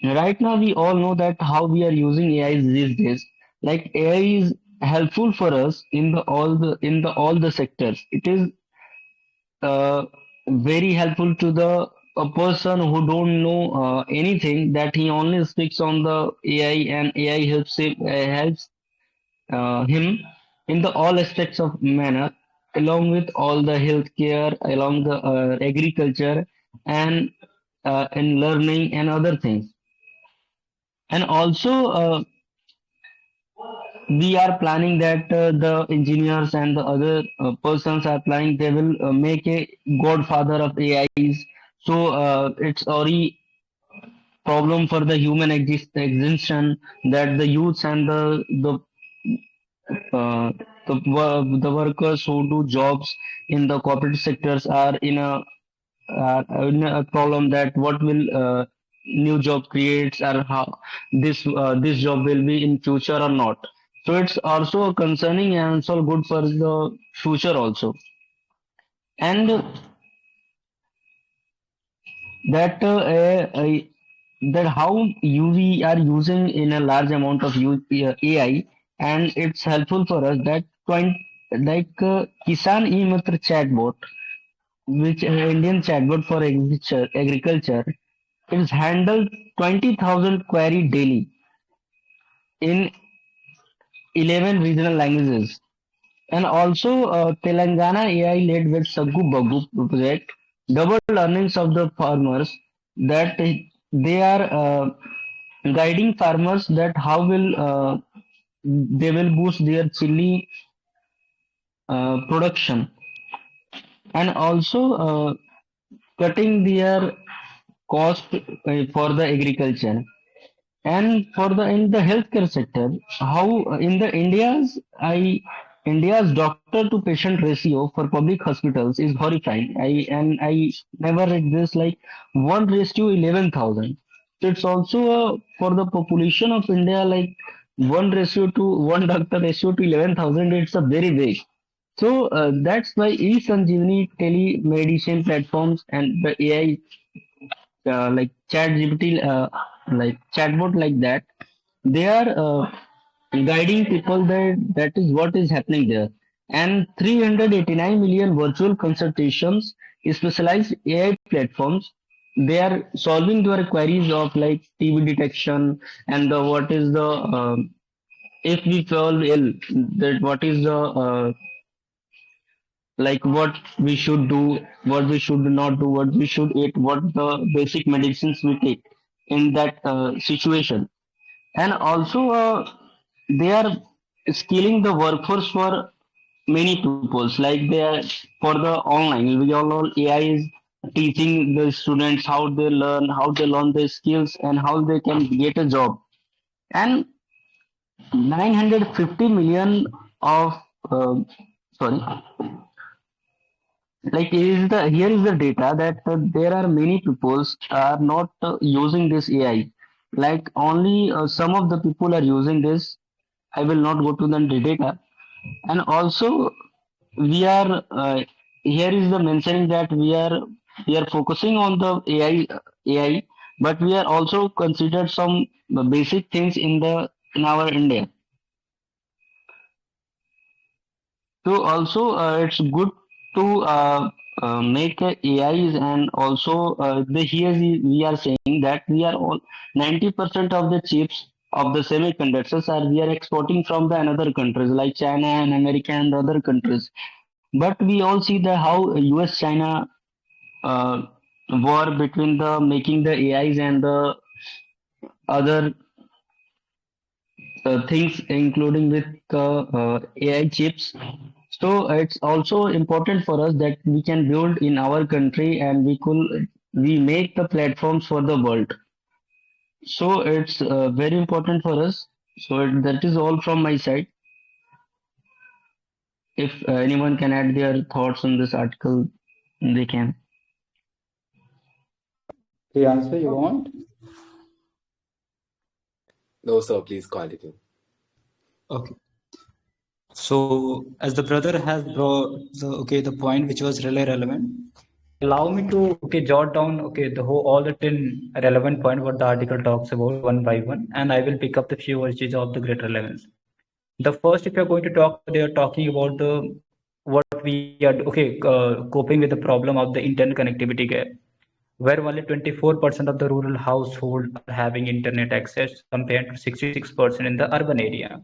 right now we all know that how we are using AI these days. Like AI is helpful for us in the all the sectors. It is very helpful to the a person who don't know anything, that he only speaks on the AI and AI helps him in the all aspects of manner, along with all the healthcare, along the agriculture, and in learning and other things. And also, we are planning that the engineers and the other persons are planning they will make a godfather of AIs. So it's already problem for the human existence, that the youths and uh, the workers who do jobs in the corporate sectors are in a problem, that what will new job creates, or how this job will be in future or not. So it's also concerning and also good for the future also. And that that how we are using in a large amount of AI, and it's helpful for us that Kisan e-Mitra chatbot, which Indian chatbot for agriculture, is handled 20,000 query daily in 11 regional languages. And also Telangana AI led with Saggu Baggu project double earnings of the farmers, that they are guiding farmers that how will they will boost their chili production, and also cutting their cost for the agriculture. And for the in the healthcare sector, how in the India's doctor to patient ratio for public hospitals is horrifying. I never read this, like 1:11,000. So it's also for the population of India, like 1 doctor ratio to 11,000. It's a very big. So that's why e-Sanjeevani telemedicine platforms and the AI like ChatGPT, like chatbot like that, they are guiding people that that is what is happening there. And 389 million virtual consultations, specialized AI platforms, they are solving their queries of like TB detection, and the what is the if we fall ill, that what is the like what we should do, what we should not do, what we should eat, what the basic medicines we take in that situation. And also they are skilling the workforce for many pupils, like they are for the online. We all know AI is teaching the students how they learn their skills and how they can get a job. And 950 million of sorry, like is the here is the data that there are many peoples are not using this AI. Like only some of the people are using this. I will not go to the data. And also we are here is the mentioning that we are focusing on the AI, but we are also considered some basic things in our India. So also it's good to make AIs, and also we are saying that we are all 90% of the chips of the semiconductors are we are exporting from the another countries like China and America and other countries. But we all see the how US China uh, war between the making the AIs and the other things, including with the AI chips. So it's also important for us that we can build in our country, and we make the platforms for the world. So it's very important for us. So that is all from my side. If anyone can add their thoughts on this article, they can. The answer you want? No, sir, please continue. Okay. So, as the brother has brought the point which was really relevant, allow me to jot down the whole all the 10 relevant point what the article talks about one by one, and I will pick up the few which is of the great relevance. The first, if you're going to talk, they are talking about the what we are coping with the problem of the internet connectivity gap, where only 24% of the rural household are having internet access compared to 66% in the urban area.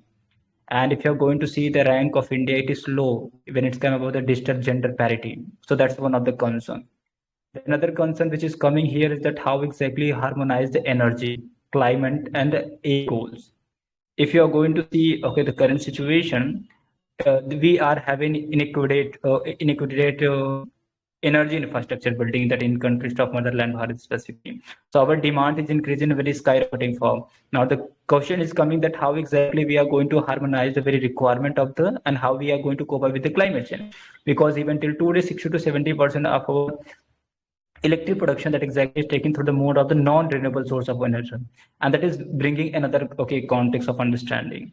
And if you're going to see the rank of India, it is low when it's come about the digital gender parity. So that's one of the concern. Another concern which is coming here is that how exactly harmonize the energy, climate, and the A goals. If you are going to see the current situation, we are having inequitable energy infrastructure building that in countries of motherland Bharat specifically. So our demand is increasing in very skyrocketing form. Now the question is coming that how exactly we are going to harmonize the very requirement of the and how we are going to cope up with the climate change. Because even till today, 60 to 70% of our electric production that exactly is taken through the mode of the non-renewable source of energy, and that is bringing another context of understanding.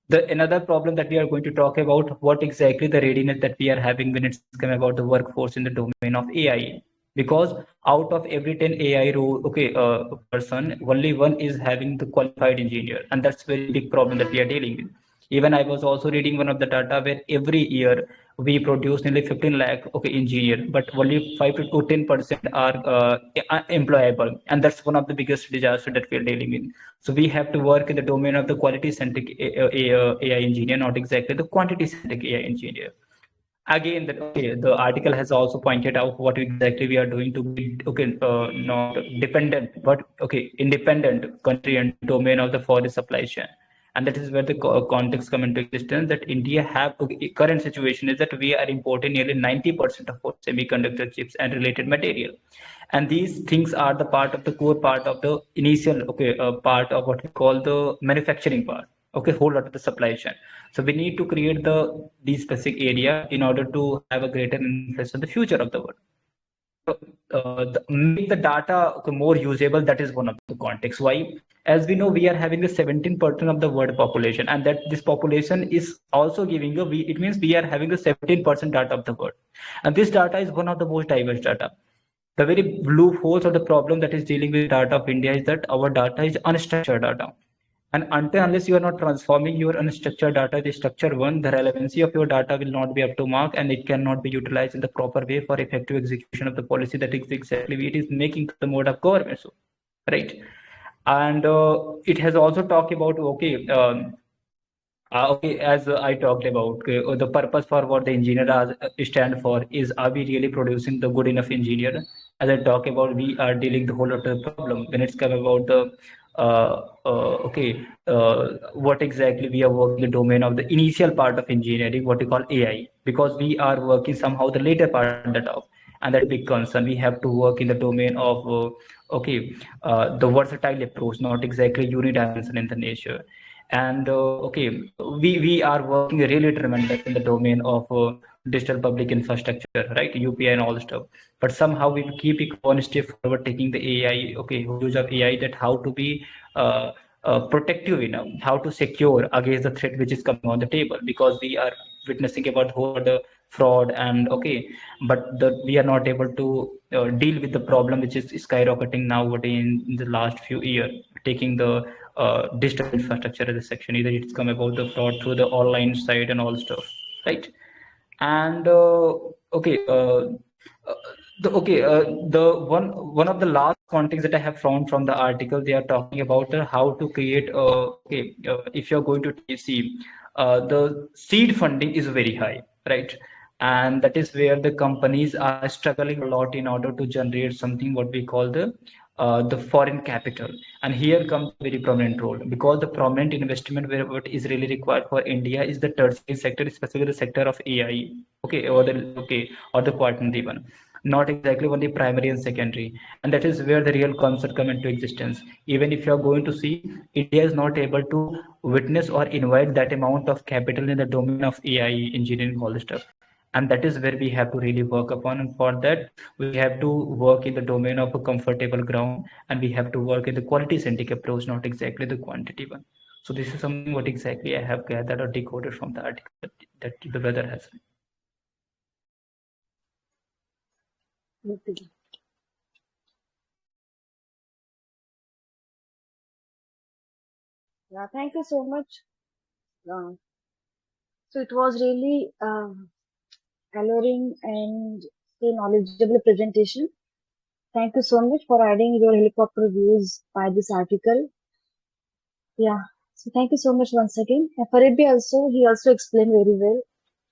The another problem that we are going to talk about what exactly the readiness that we are having when it's come about the workforce in the domain of AI, because out of every 10 AI role person, only one is having the qualified engineer, and that's very big problem that we are dealing with. Even I was also reading one of the data where every year we produce nearly 15 lakh engineer, but only 5 to 10% are employable, and that's one of the biggest disaster that we are dealing with. So we have to work in the domain of the quality centric AI engineer, not exactly the quantity centric AI engineer. Again, that the article has also pointed out what exactly we are doing to be not dependent, but independent country and domain of the forest supply chain. And that is where the context come into existence that India have current situation is that we are importing nearly 90% of our semiconductor chips and related material, and these things are the part of the core part of the initial part of what we call the manufacturing part, whole lot of the supply chain. So we need to create these specific area in order to have a greater influence on the future of the world. Make the data more usable, that is one of the context why, as we know, we are having the 17% of the world population, and that this population is also giving it means we are having the 17% data of the world, and this data is one of the most diverse data. The very loopholes or the problem that is dealing with data of India is that our data is unstructured data. And until unless you are not transforming your unstructured data to structure one, the relevancy of your data will not be up to mark, and it cannot be utilized in the proper way for effective execution of the policy that is exactly it is making the mode of government. So, right. And it has also talked about as I talked about, the purpose for what the engineer stand for is, are we really producing the good enough engineer? As I talk about, we are dealing the whole lot of problem when it's come about the what exactly we are working the domain of the initial part of engineering, what we call AI, because we are working somehow the later part of that of, and that big concern. We have to work in the domain of the versatile approach, not exactly unidimensional in the nature. And we are working really tremendous in the domain of digital public infrastructure, right? UPI and all stuff. But somehow we keep it one step forward, taking the AI, use of AI, that how to be protective enough, how to secure against the threat which is coming on the table, because we are witnessing about whole the fraud and but we are not able to deal with the problem which is skyrocketing nowadays in the last few years, taking the digital infrastructure as a section. Either it's come about the fraud through the online site and all stuff, right? And okay, uh, the one of the last context that I have found from the article, they are talking about how to create. If you're going to see, the seed funding is very high, right? And that is where the companies are struggling a lot in order to generate something what we call the foreign capital. And here comes a very prominent role, because the prominent investment where what is really required for India is the tertiary sector, especially the sector of AI, or the quaternary one, not exactly only primary and secondary. And that is where the real concept come into existence. Even if you are going to see, India is not able to witness or invite that amount of capital in the domain of AI engineering, all this stuff. And that is where we have to really work upon, and for that we have to work in the domain of a comfortable ground, and we have to work in the quality centric approach, not exactly the quantity one. So this is something what exactly I have gathered or decoded from the article that the brother has. Yeah, thank you so much. Uh, so it was really alluring and a knowledgeable presentation. Thank you so much for adding your helicopter views by this article. Yeah. So thank you so much once again. And Faribi also, he also explained very well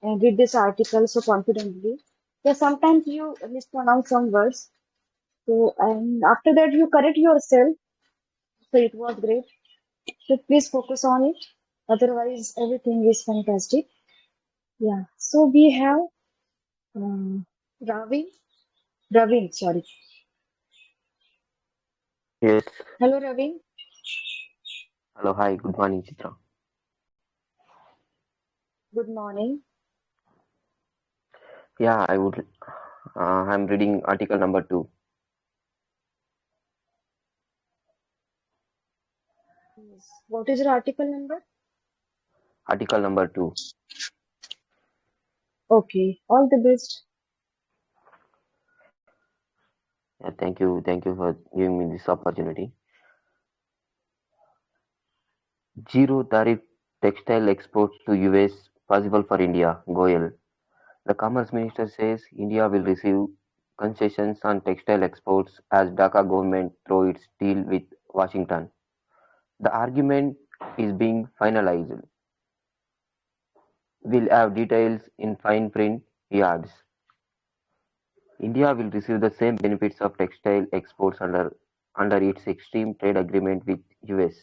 and read this article so confidently. Yeah, sometimes you mispronounce some words. So, and after that you correct yourself. So it was great. So please focus on it. Otherwise, everything is fantastic. Yeah. So we have Ravi. Ravin, sorry. Yes. Hello, Ravin. Hello. Hi. Good morning, Chitra. Good morning. Yeah, I would. I'm reading article number two. Yes. What is your article number? Article number two. Okay. All the best. Yeah, thank you. Thank you for giving me this opportunity. Zero tariff textile exports to US possible for India. Goyal. The Commerce Minister says India will receive concessions on textile exports as Dhaka government through its deal with Washington. The argument is being finalized. We'll have details in fine print, he adds. India will receive the same benefits of textile exports under its extreme trade agreement with US.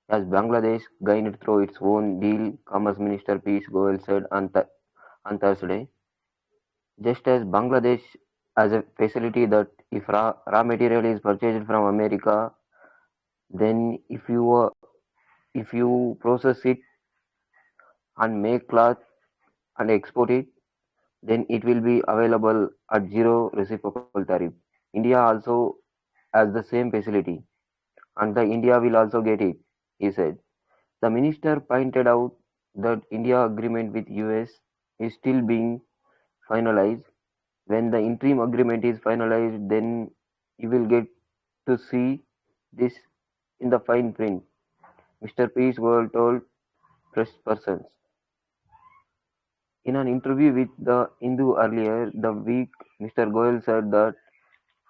As Bangladesh gained through its own deal, Commerce Minister Piyush Goyal said on Thursday, just as Bangladesh has a facility that if raw material is purchased from America, then if you process it and make cloth and export it, then it will be available at zero reciprocal tariff. India also has the same facility, and the India will also get it, he said. The minister pointed out that India agreement with US is still being finalized. When the interim agreement is finalized, then you will get to see this in the fine print, Mr. Peace Goyal told press persons. In an interview with the Hindu earlier the week, Mr. Goyal said that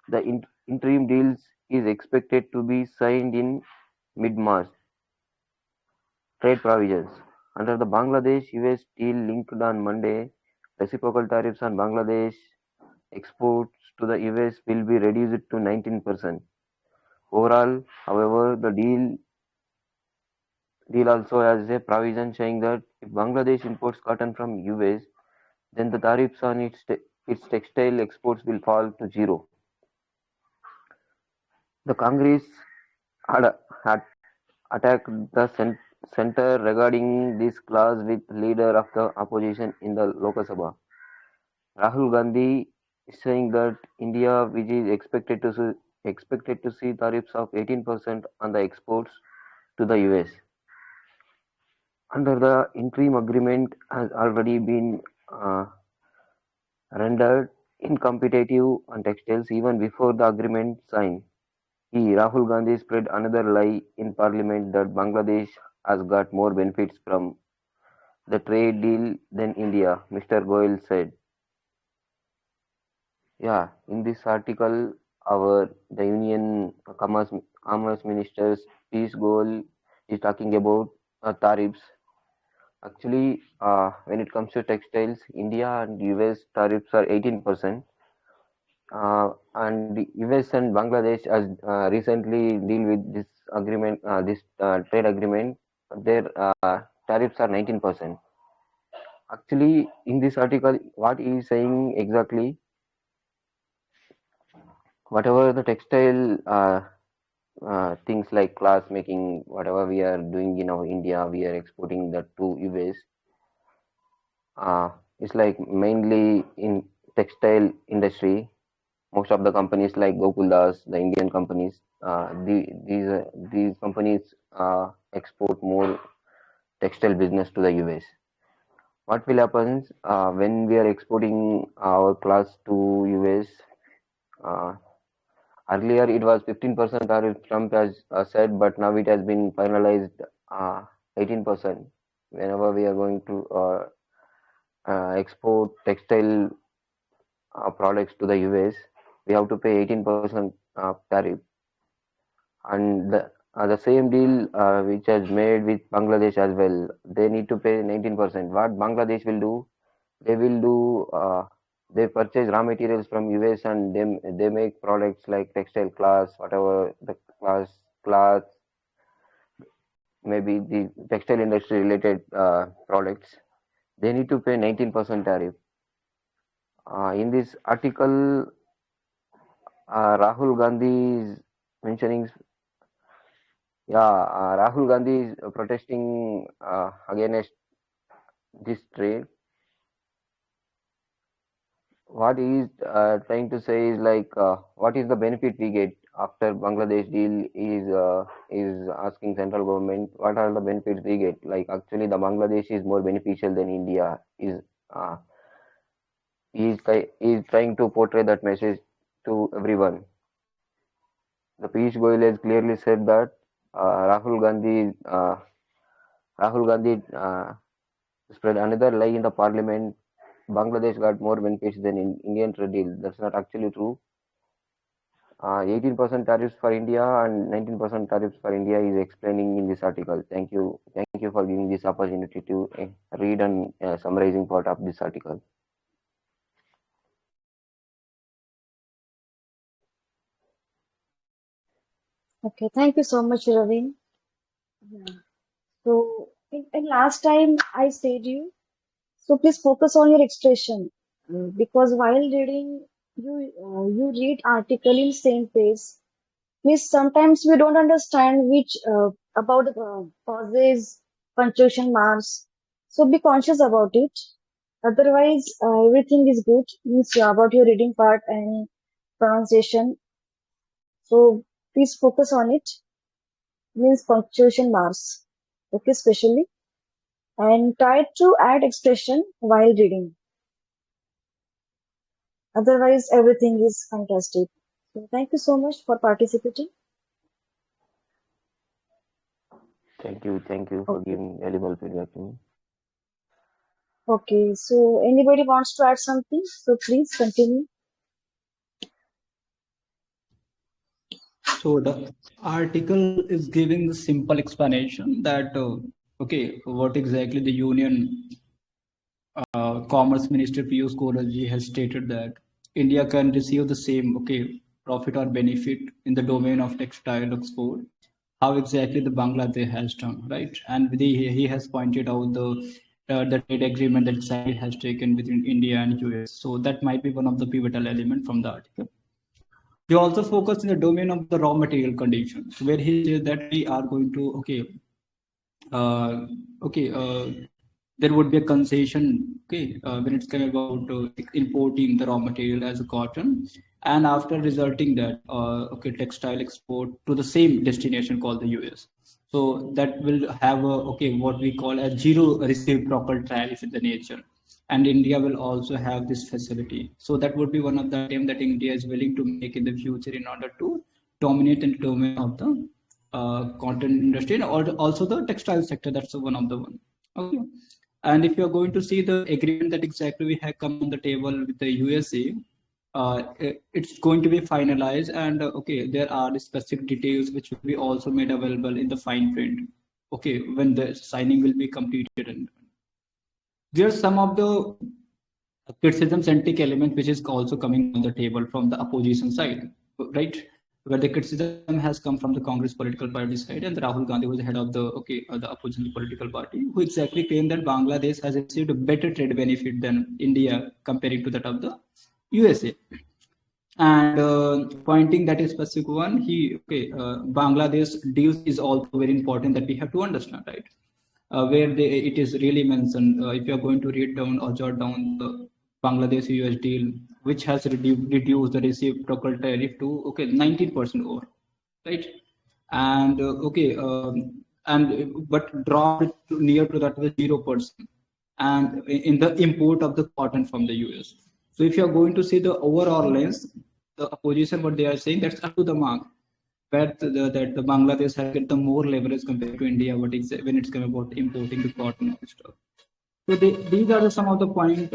the interim deals is expected to be signed in mid-March. Trade provisions. Under the Bangladesh-US deal linked on Monday, reciprocal tariffs on Bangladesh exports to the US will be reduced to 19%. Overall, however, the deal also has a provision saying that if Bangladesh imports cotton from US, then the tariffs on its textile exports will fall to zero. The Congress had attacked the center regarding this clause with leader of the opposition in the Lok Sabha. Rahul Gandhi is saying that India, which is expected to see tariffs of 18% on the exports to the US, under the interim agreement has already been rendered incompetitive on textiles even before the agreement signed. Rahul Gandhi, spread another lie in parliament that Bangladesh has got more benefits from the trade deal than India, Mr. Goyal said. Yeah, in this article, the Union Commerce Minister's Piyush Goyal is talking about tariffs. Actually, when it comes to textiles, India and US tariffs are 18%, and the US and Bangladesh has recently deal with this agreement, this trade agreement. Their tariffs are 19%. Actually, in this article, what he is saying exactly, whatever the textile things like glass making, whatever we are doing in our India, we are exporting that to US. It's like mainly in textile industry. Most of the companies like Gokuldas, the Indian companies, these companies export more textile business to the US. What will happen when we are exporting our clothes to US? Uh, Earlier it was 15% tariff Trump has said, but now it has been finalized 18%. Whenever we are going to export textile products to the US, we have to pay 18% tariff. And the same deal which has made with Bangladesh as well, they need to pay 19%. What Bangladesh will do, they will do they purchase raw materials from US and they make products like textile cloths, whatever the cloths, maybe the textile industry related products. They need to pay 19% tariff. In this article, Rahul Gandhi is mentioning, Rahul Gandhi is protesting against this trade. What he is trying to say is like, what is the benefit we get after Bangladesh deal? Is asking central government what are the benefits we get? Like actually, the Bangladesh is more beneficial than India. Uh, he is trying to portray that message to everyone. The Piyush Goyal has clearly said that Rahul Gandhi spread another lie in the parliament. Bangladesh got more benefits than in Indian trade deal. That's not actually true. 18% tariffs for India and 19% tariffs for India is explaining in this article. Thank you for giving this opportunity to read and summarizing part of this article. Okay, thank you so much, Ravin. Yeah. So, in last time I said you, so please focus on your expression because while reading, you read article in same page. Means sometimes we don't understand which about the pauses, punctuation marks. So be conscious about it. Otherwise, everything is good. Means about your reading part and pronunciation. So please focus on it. Means punctuation marks. Okay, especially and try to add expression while reading. Otherwise, everything is fantastic. So thank you so much for participating. Thank you for Okay. giving valuable feedback to me. Okay. So anybody wants to add something? So please continue. So the article is giving the simple explanation that okay, what exactly the Union Commerce Minister Piyush Goyal ji has stated that India can receive the same profit or benefit in the domain of textile export. How exactly the Bangladesh has done, right? And he has pointed out the trade agreement that side has taken between India and US. So that might be one of the pivotal element from the article. He also focused in the domain of the raw material conditions, where he says that we are going to uh, okay, there would be a concession, when it's come about importing the raw material as a cotton, and after resulting that, textile export to the same destination called the US. So that will have a what we call a zero reciprocal tariff in the nature, and India will also have this facility. So that would be one of the attempts that India is willing to make in the future in order to dominate in the domain of the cotton industry and also the textile sector. That's one of the one. Okay. And if you're going to see the agreement that exactly we have come on the table with the USA, it's going to be finalized, and there are the specific details which will be also made available in the fine print. Okay, when the signing will be completed, and there's some of the criticism-centric element which is also coming on the table from the opposition side, right? Where the criticism has come from the Congress political party side, and Rahul Gandhi, who is the head of the opposition political party, who exactly claimed that Bangladesh has received a better trade benefit than India comparing to that of the USA. And pointing that is specific one, Bangladesh deals is also very important that we have to understand, right? It is really mentioned, if you are going to read down or jot down the Bangladesh US deal, which has reduced the reciprocal tariff to 19% over, right? And but dropped it near to that was 0%, and in the import of the cotton from the US. So if you are going to see the overall lens, the opposition what they are saying, that's up to the mark, where that the Bangladesh has get the more leverage compared to India when it's come about importing the cotton and stuff. So these are some of the point,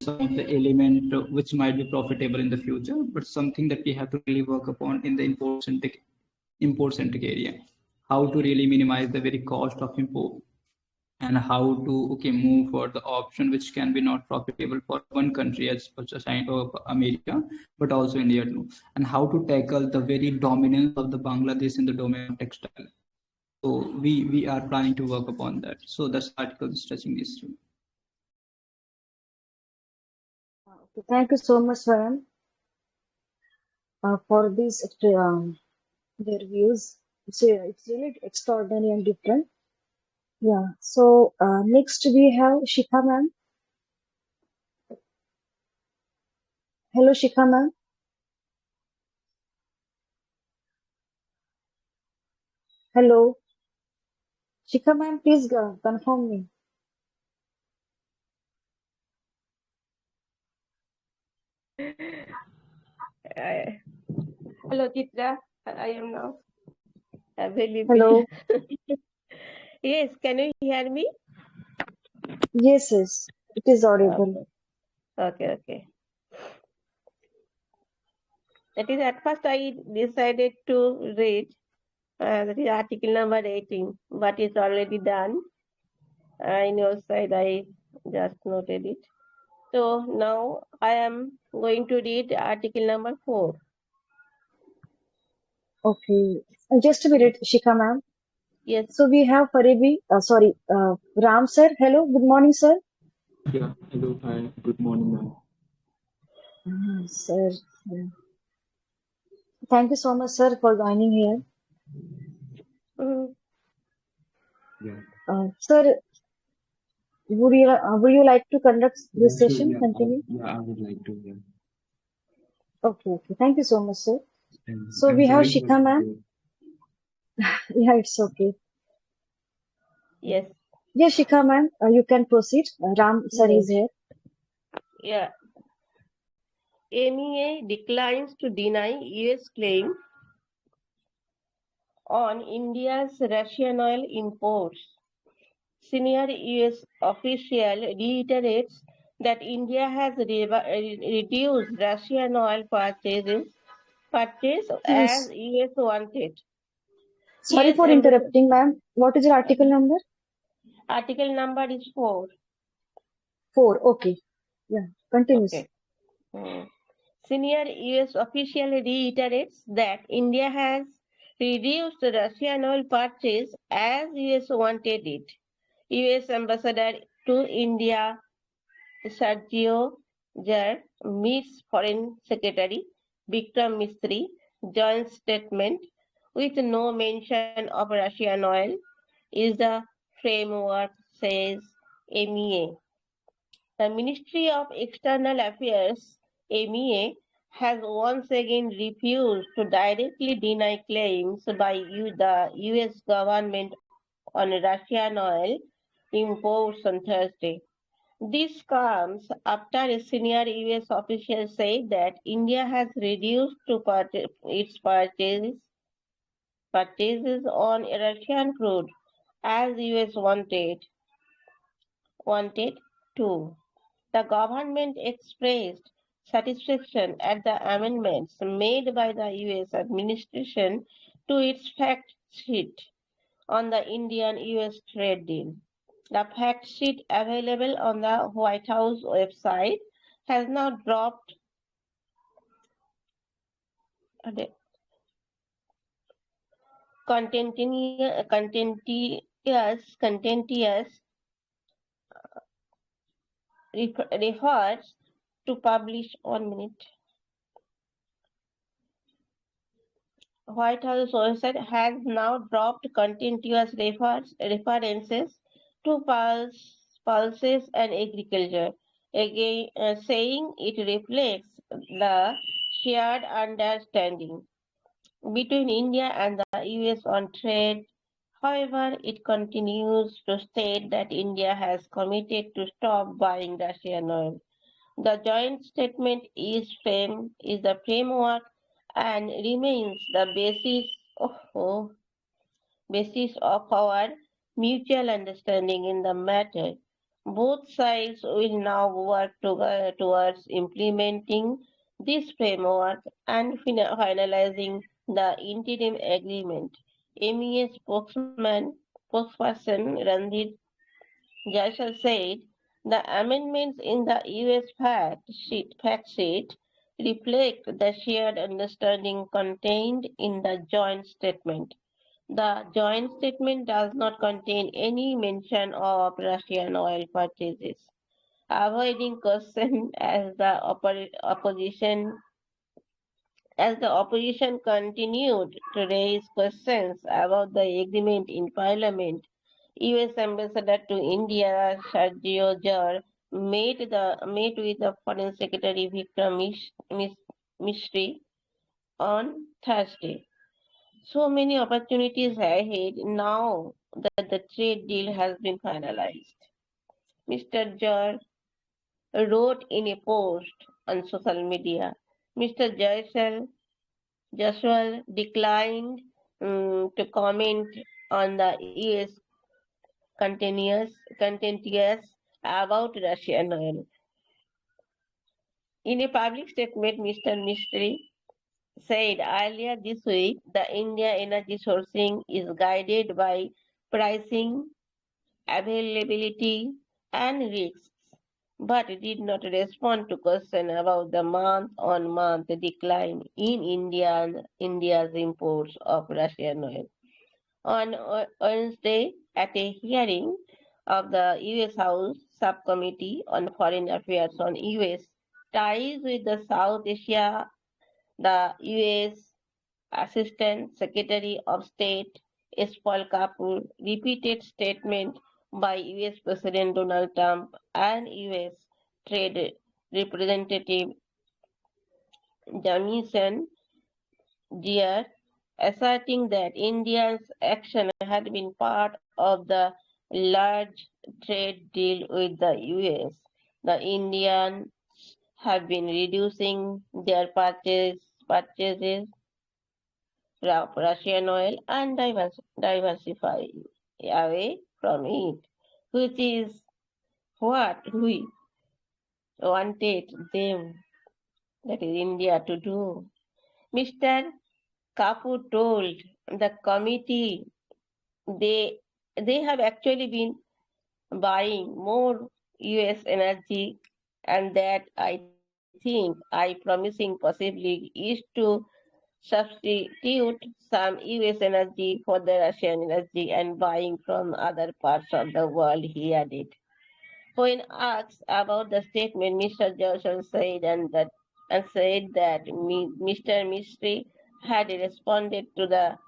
some of the element which might be profitable in the future, but something that we have to really work upon in the import-centric area. How to really minimize the very cost of import, and how to move for the option which can be not profitable for one country as such as America, but also India too, and how to tackle the very dominance of the Bangladesh in the domain of textile. So we are planning to work upon that. So this article is touching this too. Okay, thank you so much, Swaran. for this their views. It's really extraordinary and different. Yeah. So next we have Shikha ma'am. Hello, Shikha ma'am. Hello, Shikha ma'am. Please confirm me. Uh, Hello, Chitra. I am now available. Hello. Yes, can you hear me? Yes, yes. It is audible. Okay, okay. That is, at first I decided to read that is article number 18, but it's already done. In your side, I just noted it. So now I am going to read article number 4. Okay. Just a minute, Shikha ma'am. Yes, So we have Faribi, sorry, Ram sir. Hello, good morning, sir. Yeah, hello, hi, good morning, ma'am. Sir, yeah. Thank you so much, sir, for joining here. mm, Yeah, Sir, would you like to conduct yeah, this sure. session? Continue. I would like to. Yeah, Okay, okay. Thank you so much, sir. and So I'm we have sorry for Shikha ma'am. Yeah, it's okay. yes, Yes, Shikha ma'am, you can proceed. Ram sir yes, is here. yeah. MEA declines to deny US claim on India's Russian oil imports. Senior US official reiterates that India has reduced Russian oil purchase as Yes. US wanted. Sorry US for embassy interrupting, ma'am. What is your article number? article number is 4. 4. Okay. Yeah, continues. Okay. Hmm. Senior US official reiterates that India has reduced Russian oil purchase as US wanted it. US Ambassador to India Sergio Jar meets Foreign Secretary Vikram Mistry, joint statement with no mention of Russian oil is the framework, says MEA. The Ministry of External Affairs MEA has once again refused to directly deny claims by the US government on Russian oil imports on Thursday. This comes after a senior US official said that India has reduced its purchases on Russian crude as US wanted to. The government expressed satisfaction at the amendments made by the US administration to its fact sheet on the Indian-US trade deal. The fact sheet available on the White House website has now dropped contentious refers to publish 1 minute. White House website has now dropped contentious references to pulses and agriculture, again saying it reflects the shared understanding between India and the US on trade. However, it continues to state that India has committed to stop buying Russian oil. The joint statement is the framework and remains the basis of our mutual understanding in the matter. Both sides will now work towards implementing this framework and finalizing the interim agreement. MEA spokesperson Randeep Jaisal said the amendments in the US fact sheet reflect the shared understanding contained in the joint statement. The joint statement does not contain any mention of Russian oil purchases, avoiding question as the opposition As the opposition continued to raise questions about the agreement in Parliament, US Ambassador to India Sergio Jar met with the Foreign Secretary Mistry on Thursday. So many opportunities ahead now that the trade deal has been finalized. Mr. Jar wrote in a post on social media. Mr. Jaiswal declined to comment on the US contentious about Russian oil. In a public statement, Mr. Mistry said earlier this week the India energy sourcing is guided by pricing, availability, and risks, but did not respond to question about the month-on-month decline in India's imports of Russian oil. On Wednesday, at a hearing of the U.S. House Subcommittee on Foreign Affairs on U.S. ties with the South Asia, the U.S. Assistant Secretary of State Paul Kapoor repeated statement by U.S. President Donald Trump and U.S. Trade Representative Jamieson Deere, asserting that India's action had been part of the large trade deal with the US. The Indians have been reducing their purchases of Russian oil and diversifying away from it, which is what we wanted them, that is India, to do. Mr. Kapoor told the committee they they have actually been buying more US energy, and that I think I promising possibly is to substitute some US energy for the Russian energy and buying from other parts of the world, he added. When asked about the statement, Mr. Johnson said that Mr. Mystery had responded to the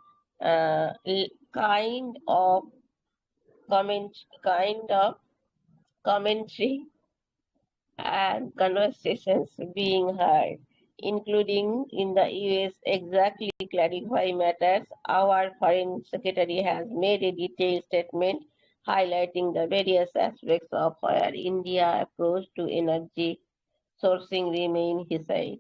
comment, kind of commentary and conversations being heard, including in the US, exactly clarify matters. Our Foreign Secretary has made a detailed statement highlighting the various aspects of our India approach to energy sourcing remain, he said.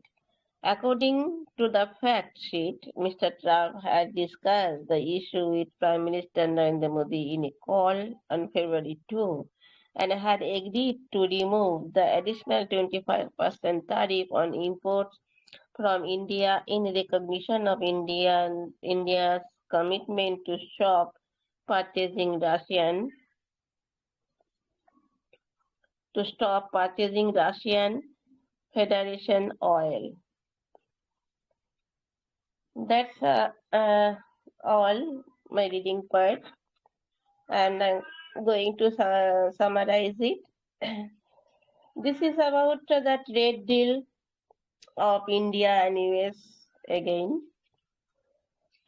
According to the fact sheet, Mr. Trump had discussed the issue with Prime Minister Narendra Modi in a call on February 2 and had agreed to remove the additional 25% tariff on imports from India in recognition of India's commitment to stop purchasing Russian Federation oil. That's all my reading part, and I'm going to summarize it. This is about the trade deal of India and US again.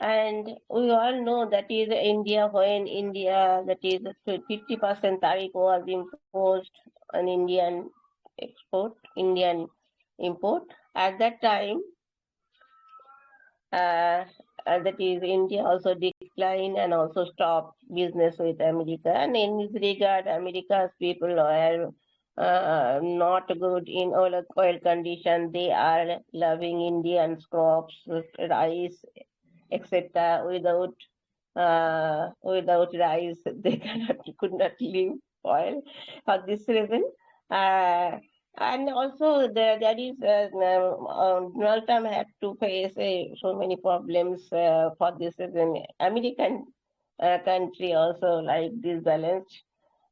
And we all know that is India, when India, that is 50% tariff was imposed on Indian import. At that time, that is India also declined and also stopped business with America. And in this regard, America's people are not good in oil condition. They are loving Indian crops, rice, etc. Without rice, they could not live oil. For this reason, and also there is Donald Trump had to face so many problems for this reason. American country also like this balance.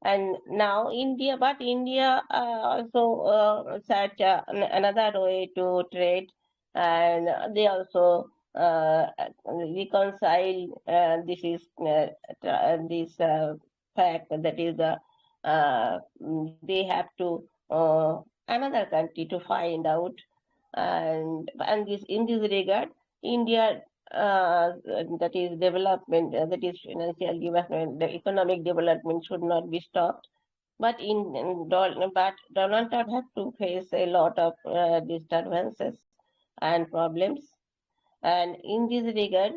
And now India, but India also search another way to trade, and they also reconcile this fact that is they have to another country to find out And this in this regard, India, that is development, that is financial development, the economic development should not be stopped. But but Donald Trump have to face a lot of disturbances and problems. And in this regard,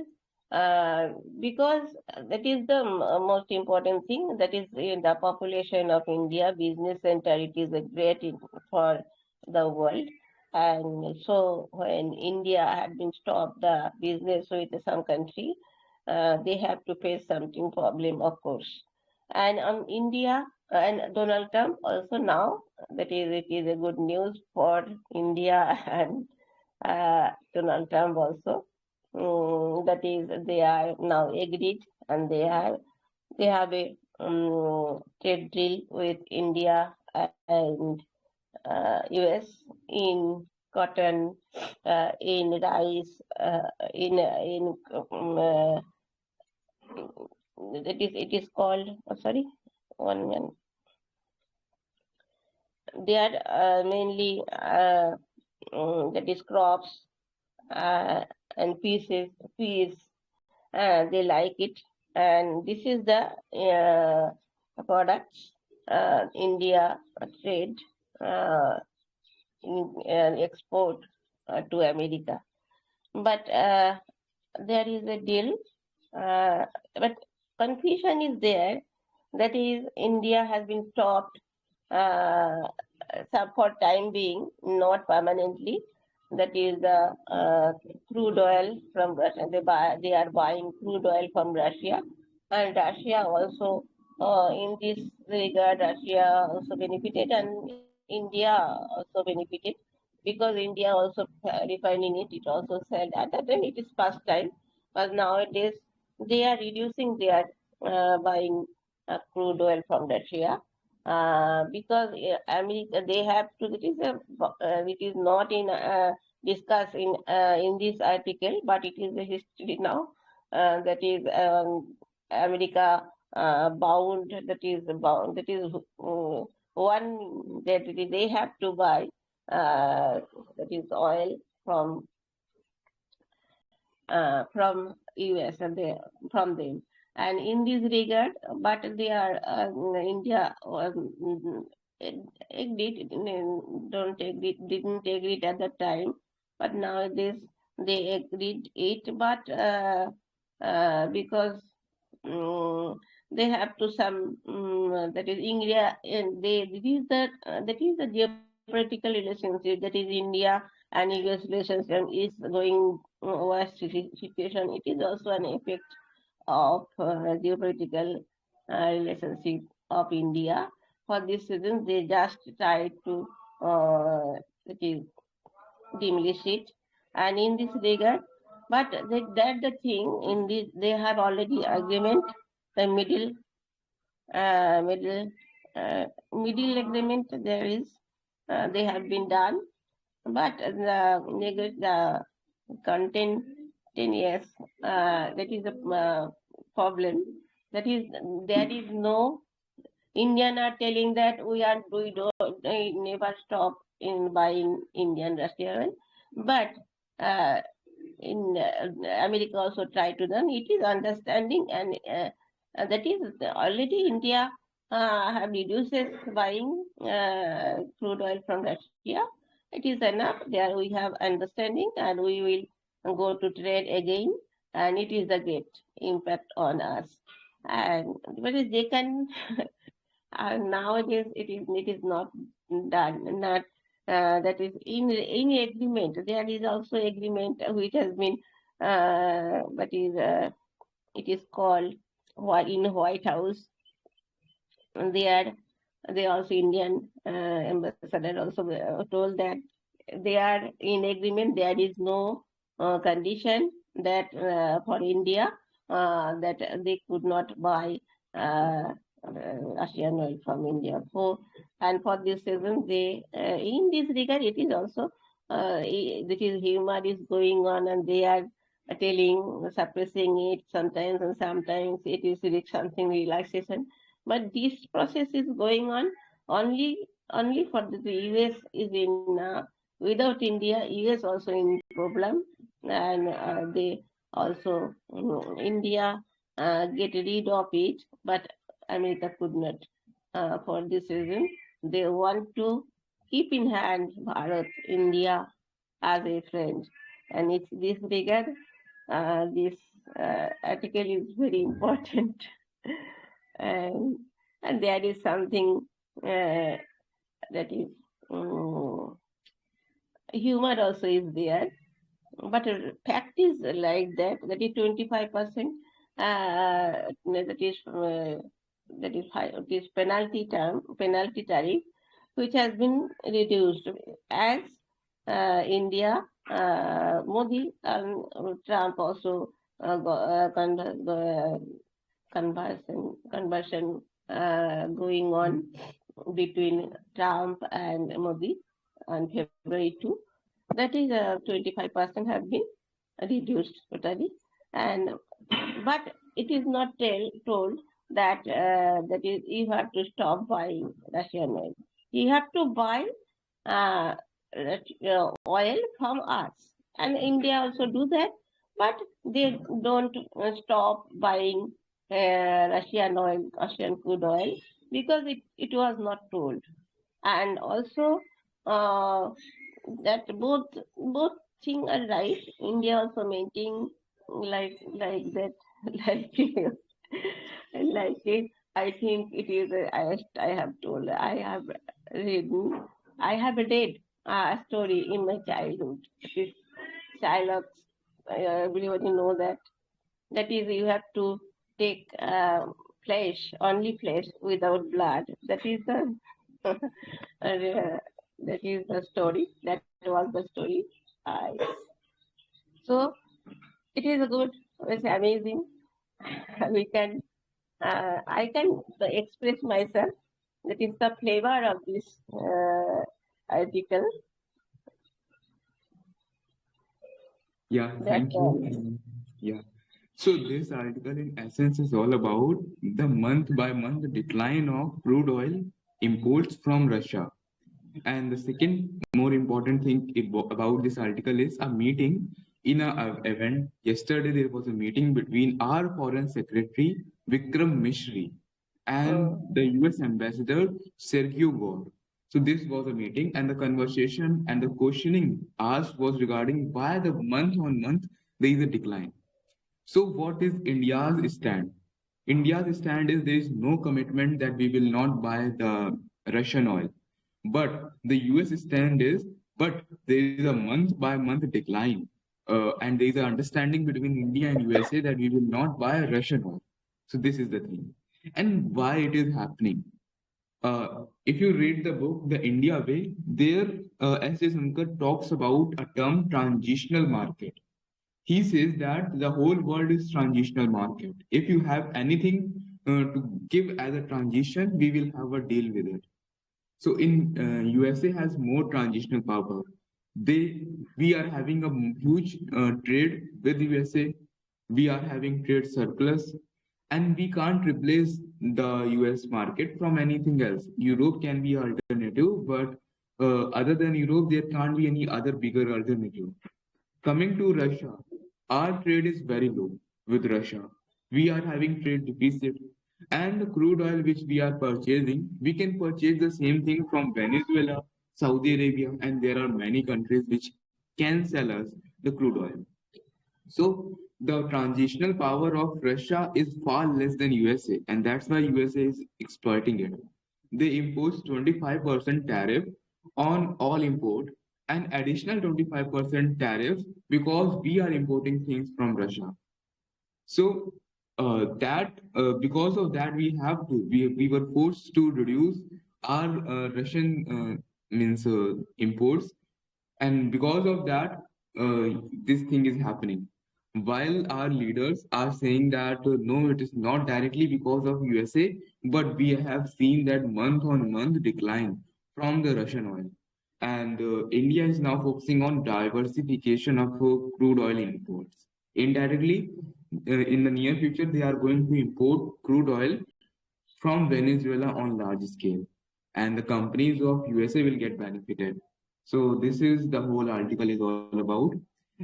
uh, because that is the most important thing, that is in the population of India, business center, it is a great for the world. And so when India had been stopped the business with some country, they have to face something problem, of course. And India and Donald Trump also now, that is, it is a good news for India and Donald Trump also. That is, they are now agreed, and they have a trade deal with India and US in cotton, in rice, in that is, it is called, sorry, one minute. They are mainly that is crops, uh, and peas. They like it, and this is the products India trade uh, export to America. But there is a deal, but confusion is there. That is, India has been stopped uh, for time being, not permanently. That is the crude oil from Russia. They are buying crude oil from Russia, and Russia also, in this regard, Russia also benefited, and India also benefited, because India also refining it. It also said at that time it is past time, but nowadays they are reducing their buying crude oil from Russia, because America, they have to. It is not in discussed in this article, but it is a history now. That is America bound. That is one that they have to buy. That is oil from US, and from them. And in this regard, but they are India agreed, didn't agree at the time, but nowadays they agreed it. But because um, they have to some, that is India, and that is the geopolitical relationship, that is India and US relationship is going worse situation. It is also an effect of geopolitical relationship of India. For this reason, they just try to that is demolish it. And in this regard, but that the thing in this, they have already agreement, the uh, middle middle agreement there is, they have been done, but the content 10 years, that is a problem. That is, there is no, Indian are telling that we don't never stop in buying Indian restaurant, but uh, in America also try to done. It is understanding, and that is already India have reduces buying crude oil from Russia. It is enough. There we have understanding, and we will go to trade again, and it is a great impact on us. And but they can nowadays it is not done, not that is in agreement. There is also agreement which has been but is it is called in White House. And they also Indian ambassador also told that they are in agreement. There is no condition that for India that they could not buy Russian oil from India. And for this reason, they in this regard it is also this is humor is going on, and they are telling suppressing it sometimes, and sometimes it is something relaxation. But this process is going on only for the US is in Without India, US also in problem, and they also India get rid of it, but America could not. For this reason, they want to keep in hand Bharat, India as a friend, and it's this regard. This article is very important, and and there is something that is. Humor also is there, but fact is like that. That is 25%. That is it is penalty tariff, which has been reduced as India, Modi and Trump also conversion going on between Trump and Modi on February 2. That is 25% have been reduced totally, and but it is not told that that is you have to stop buying Russian oil. You have to buy uh, oil from us, and India also do that, but they don't stop buying Russian crude oil because it was not told, and also uh, that both things are right. India also maintaining like that like like it. I think it is. I have told. Written. I have read a story in my childhood. This Shylock. Everybody know that. That is, you have to take flesh, only flesh without blood. That is the that is the story. That was the story. So it is good. It's amazing. We can. I can express myself. That is the flavor of this article. Yeah, That thank you. Yeah. So this article in essence is all about the month by month decline of crude oil imports from Russia. And the second more important thing about this article is a meeting in a event. Yesterday there was a meeting between our Foreign Secretary Vikram Mishri and the US Ambassador Sergio Gore. So this was a meeting, and the conversation and the questioning asked was regarding why the month on month there is a decline. So, what is India's stand? India's stand is there is no commitment that we will not buy the Russian oil. But the US stand is, but there is a month by month decline. And there is an understanding between India and USA that we will not buy Russian oil. So, this is the thing. And why it is happening. If you read the book, The India Way, there S.J. Sankar talks about a term transitional market. He says that the whole world is transitional market. If you have anything to give as a transition, we will have a deal with it. So in USA has more transitional power. We are having a huge trade with USA. We are having trade surplus, and we can't replace the US market from anything else. Europe can be alternative, but other than Europe, there can't be any other bigger alternative. Coming to Russia, our trade is very low with Russia. We are having trade deficit, and the crude oil which we are purchasing, we can purchase the same thing from Venezuela, Saudi Arabia, and there are many countries which can sell us the crude oil. So the transitional power of Russia is far less than USA, and that's why USA is exploiting it. They impose 25% tariff on all import and additional 25% tariff because we are importing things from Russia. So that because of that we were forced to reduce our Russian means imports, and because of that this thing is happening. While our leaders are saying that no, it is not directly because of USA, but we have seen that month on month decline from the Russian oil. And India is now focusing on diversification of crude oil imports. Indirectly, in the near future, they are going to import crude oil from Venezuela on large scale, and the companies of USA will get benefited. So this is the whole article is all about.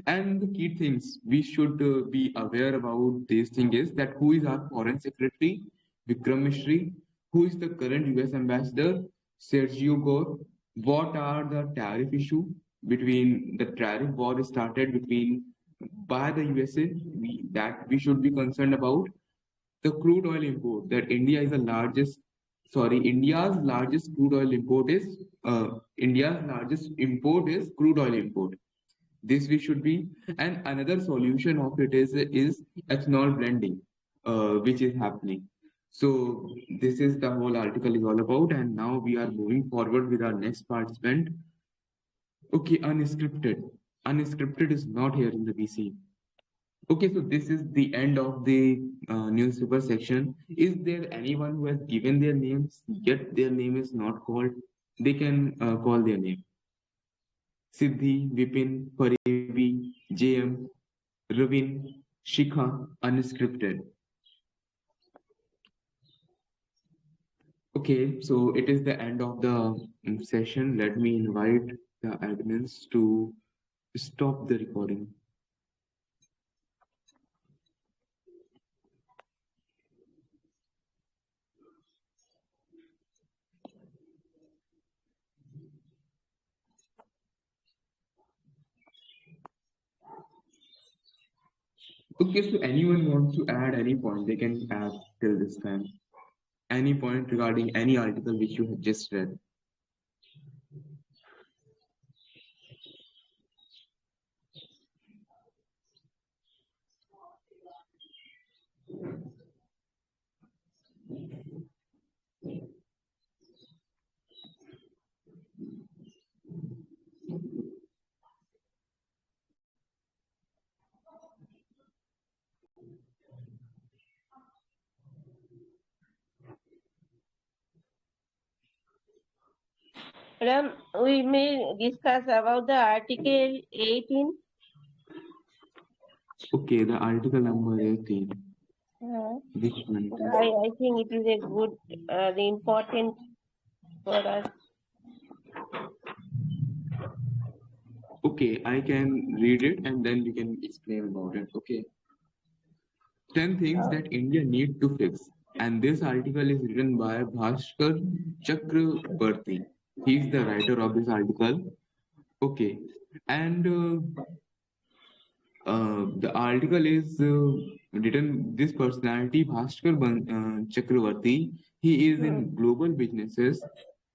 And the key things we should be aware about this thing is that who is our foreign secretary, Vikram Mishri, who is the current US ambassador, Sergio Gore, what are the tariff issue between the tariff war started between by the USA that we should be concerned about. The crude oil import that India's largest crude oil import is India's largest import is crude oil import. This we should be, and another solution of it is ethanol blending, which is happening. So this is the whole article is all about, and now we are moving forward with our next participant. Okay, unscripted. Unscripted is not here in the VC. Okay, so this is the end of the newspaper section. Is there anyone who has given their names yet their name is not called? They can call their name. Siddhi, Vipin, Parivi, JM, Ravin, Shikha, unscripted. Okay, so it is the end of the session. Let me invite the admins to stop the recording. Okay, so anyone wants to add any point, they can add till this time. Any point regarding any article which you have just read. Ram, we may discuss about the Article 18. Okay, the article number 18. Which one? I think it is a good, important for us. Okay, I can read it and then we can explain about it. Okay. 10 things that India need to fix. And this article is written by Bhaskar Chakrabarti. He's the writer of this article. Okay. And the article is written, this personality, Bhaskar Chakrabarti, he is in global businesses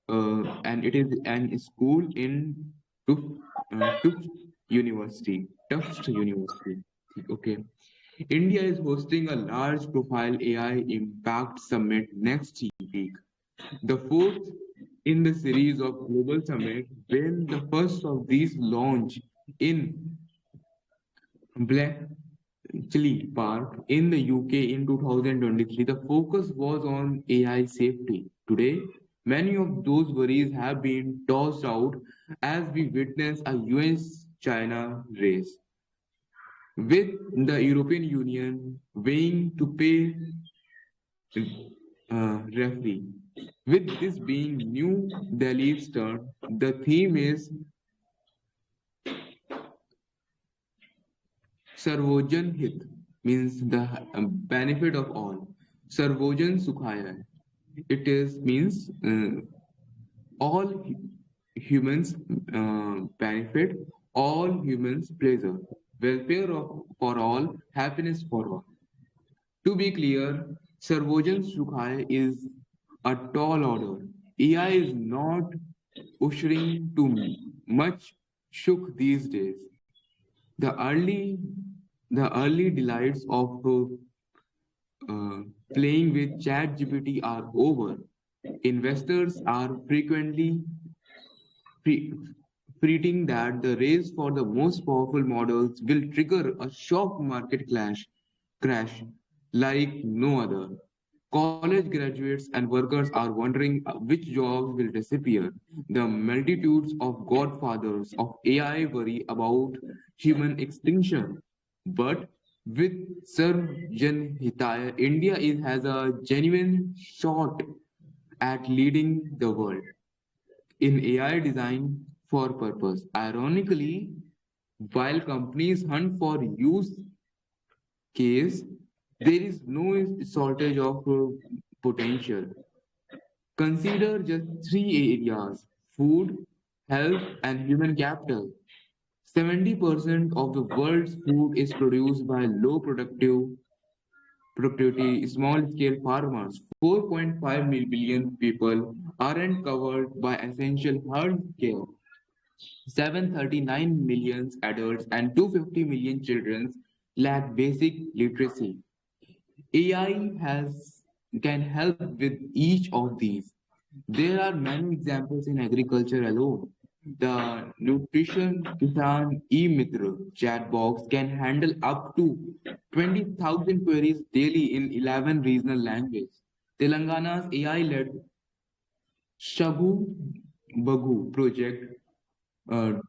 and it is an school in Tufts University. Okay. India is hosting a large profile AI Impact Summit next week, the fourth in the series of global summit, when the first of these launch in Bletchley Park in the UK in 2023. The focus was on AI safety. Today, many of those worries have been tossed out as we witness a US-China race, with the European Union weighing to pay referee. With this being New Delhi's turn, the theme is Sarvojan Hit, means the benefit of all. Sarvojan Sukhaya. It is means all humans benefit, all humans pleasure, welfare for all, happiness for all. To be clear, Sarvojan Sukhaya is a tall order. AI is not ushering too much shook these days. The early delights of playing with ChatGPT are over. Investors are frequently fretting that the race for the most powerful models will trigger a shock market crash like no other. College graduates and workers are wondering which jobs will disappear. The multitudes of godfathers of AI worry about human extinction. But with Sarjan Hitaya, has a genuine shot at leading the world. In AI design, for purpose. Ironically, while companies hunt for use case, there is no shortage of potential. Consider just three areas: food, health, and human capital. 70% of the world's food is produced by low productivity small scale farmers. 4.5 billion people aren't covered by essential health care. 739 million adults and 250 million children lack basic literacy. AI can help with each of these. There are many examples in agriculture alone. The Nutrition Kisan e-Mitra chat box can handle up to 20,000 queries daily in 11 regional languages. Telangana's AI-led Shabu Bagu project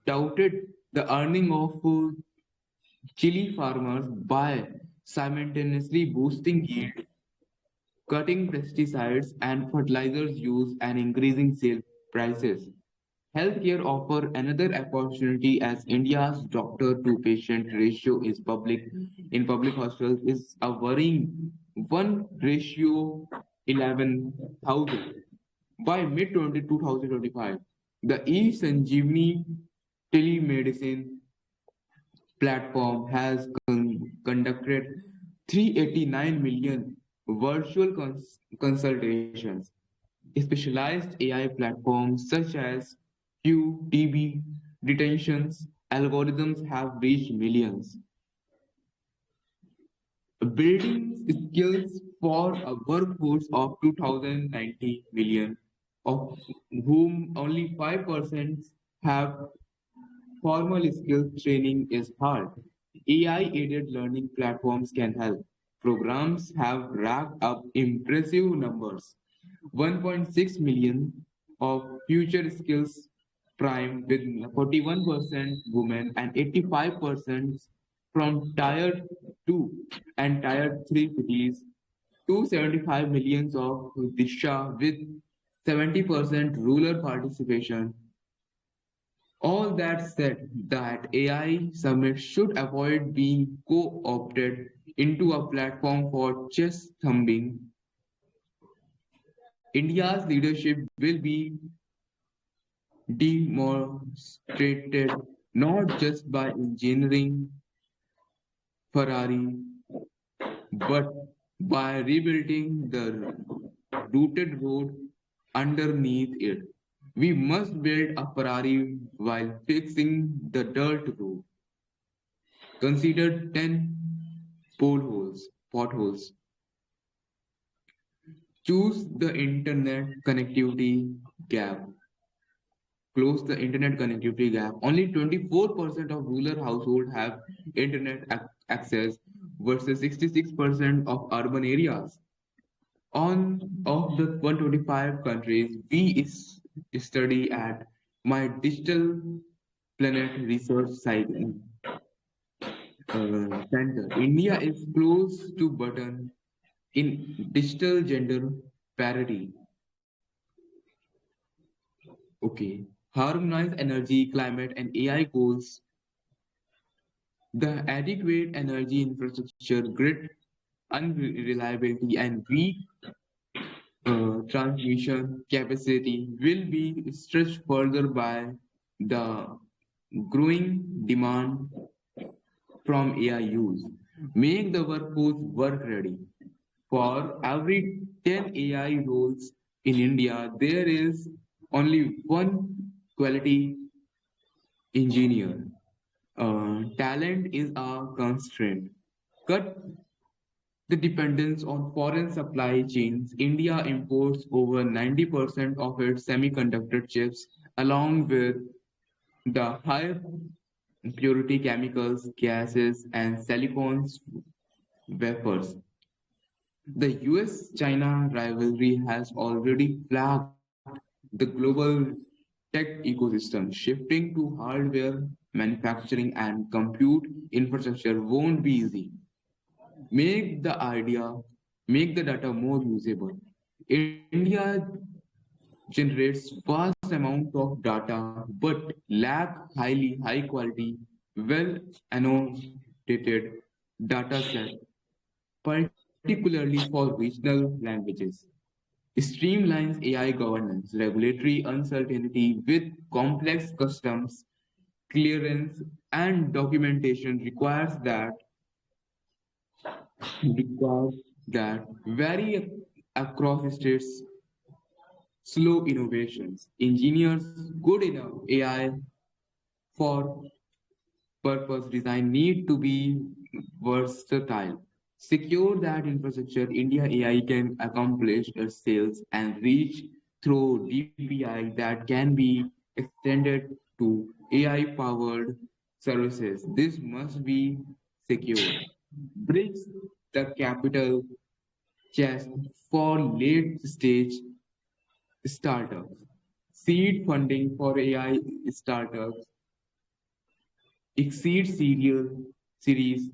touted the earning of chili farmers by simultaneously boosting yield, cutting pesticides and fertilizers use, and increasing sale prices. Healthcare offer another opportunity as India's doctor to patient ratio is public in public hospitals is a worrying 1:11,000. By mid 2025, the e-Sanjeevani telemedicine platform has conducted 389 million virtual consultations. Specialized AI platforms such as QTB detentions algorithms have reached millions. Building skills for a workforce of 2090 million, of whom only 5% have formal skills training is hard. AI-aided learning platforms can help. Programs have racked up impressive numbers. 1.6 million of future skills prime with 41% women and 85% from Tier 2 and Tier 3 cities. 275 millions of Disha with 70% rural participation. All that said, that AI summit should avoid being co-opted into a platform for chest thumping. India's leadership will be demonstrated not just by engineering Ferrari, but by rebuilding the rooted road underneath it. We must build a Ferrari while fixing the dirt road. Consider 10 potholes. Choose the internet connectivity gap. Close the internet connectivity gap. Only 24% of rural households have internet access versus 66% of urban areas. On of the 125 countries we study at my digital planet research site center, India is close to button in digital gender parity. Okay, harmonize energy, climate, and AI goals. The adequate energy infrastructure, grid unreliability, and weak transmission capacity will be stretched further by the growing demand from AI use. Make the workforce work ready. For every 10 AI roles in India, there is only one quality engineer. Talent is a constraint. Cut the dependence on foreign supply chains. India imports over 90% of its semiconductor chips, along with the high purity chemicals, gases, and silicon wafers. The US China rivalry has already flagged the global tech ecosystem. Shifting to hardware manufacturing and compute infrastructure won't be easy. Make the idea, make the data more usable. India generates vast amount of data but lack high quality, well annotated data set, particularly for regional languages. Streamlines AI governance, regulatory uncertainty with complex customs clearance and documentation requires that vary across states. Slow innovations. Engineers good enough AI for purpose design need to be versatile. Secure that infrastructure, India AI can accomplish its sales and reach through DPI that can be extended to AI powered services. This must be secure. Bridge the capital chest for late stage startups. Seed funding for AI startups exceed series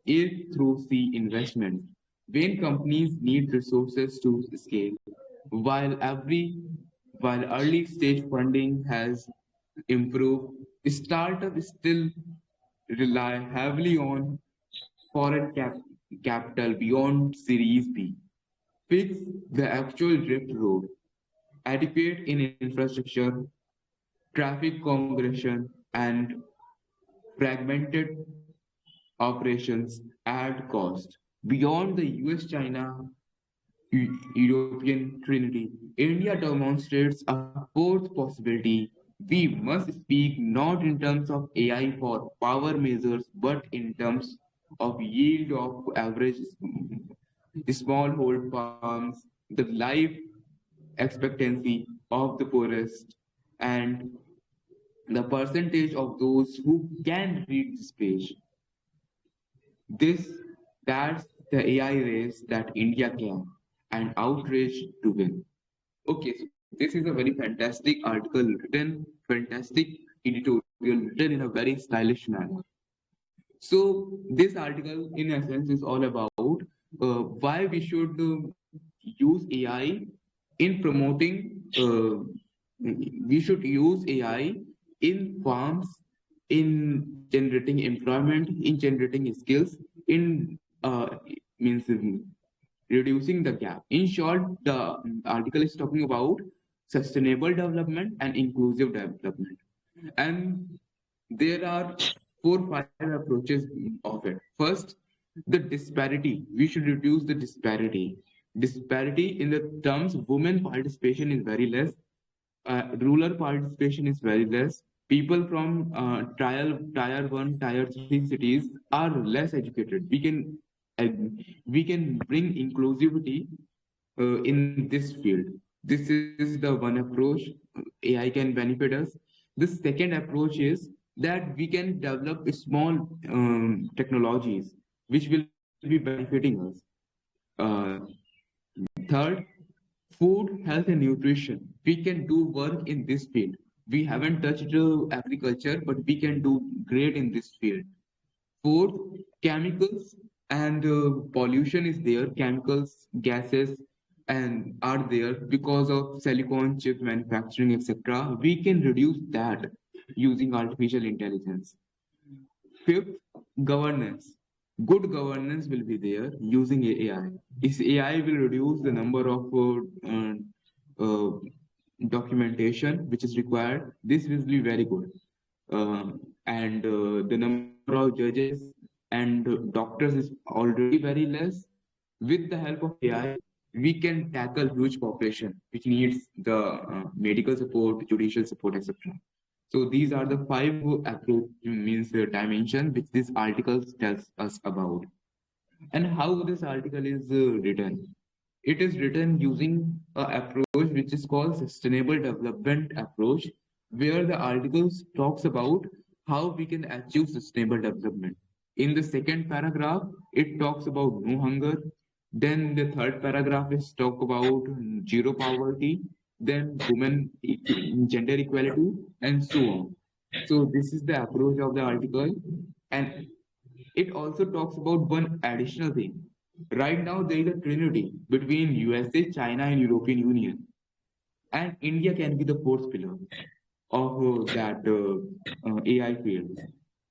A through C investment. When companies need resources to scale, while every while early stage funding has improved, startups still rely heavily on foreign capital beyond Series B. Fix the actual drift road, adequate in infrastructure, traffic congression, and fragmented operations add cost. Beyond the US China European trinity, India demonstrates a fourth possibility. We must speak not in terms of AI for power measures, but in terms of yield of average smallhold farms, the life expectancy of the poorest, and the percentage of those who can read this page. This that's the AI race that India can and outrage to win. Okay, so this is a very fantastic article written, fantastic editorial written in a very stylish manner. So this article, in essence, is all about why we should use AI in promoting. We should use AI in farms, in generating employment, in generating skills, in means reducing the gap. In short, the article is talking about sustainable development and inclusive development. And there are 4 5 approaches of it. First, the disparity. We should reduce the disparity. Disparity in the terms women participation is very less, rural participation is very less. People from tier 1, tier 3 cities are less educated. Uh, we can bring inclusivity in this field. This is the one approach. AI can benefit us. The second approach is that we can develop small technologies which will be benefiting us. Uh, Third, food, health, and nutrition. We can do work in this field. We haven't touched agriculture, but we can do great in this field. Fourth, chemicals and pollution is there. Chemicals, gases, and are there because of silicon chip manufacturing, etc. We can reduce that using artificial intelligence. Fifth, governance. Good governance will be there using AI. This AI will reduce the number of documentation which is required. This will be very good. And the number of judges and doctors is already very less. With the help of AI, we can tackle huge population which needs the medical support, judicial support, etc. So these are the 5 approach means dimension which this article tells us about. And how this article is written. It is written using an approach which is called sustainable development approach, where the article talks about how we can achieve sustainable development. In the second paragraph, it talks about no hunger. Then the third paragraph is talk about zero poverty, then women gender equality, and so on. So this is the approach of the article, and it also talks about one additional thing. Right now, there is a trinity between USA, China, and European Union. and India can be the fourth pillar of that AI field.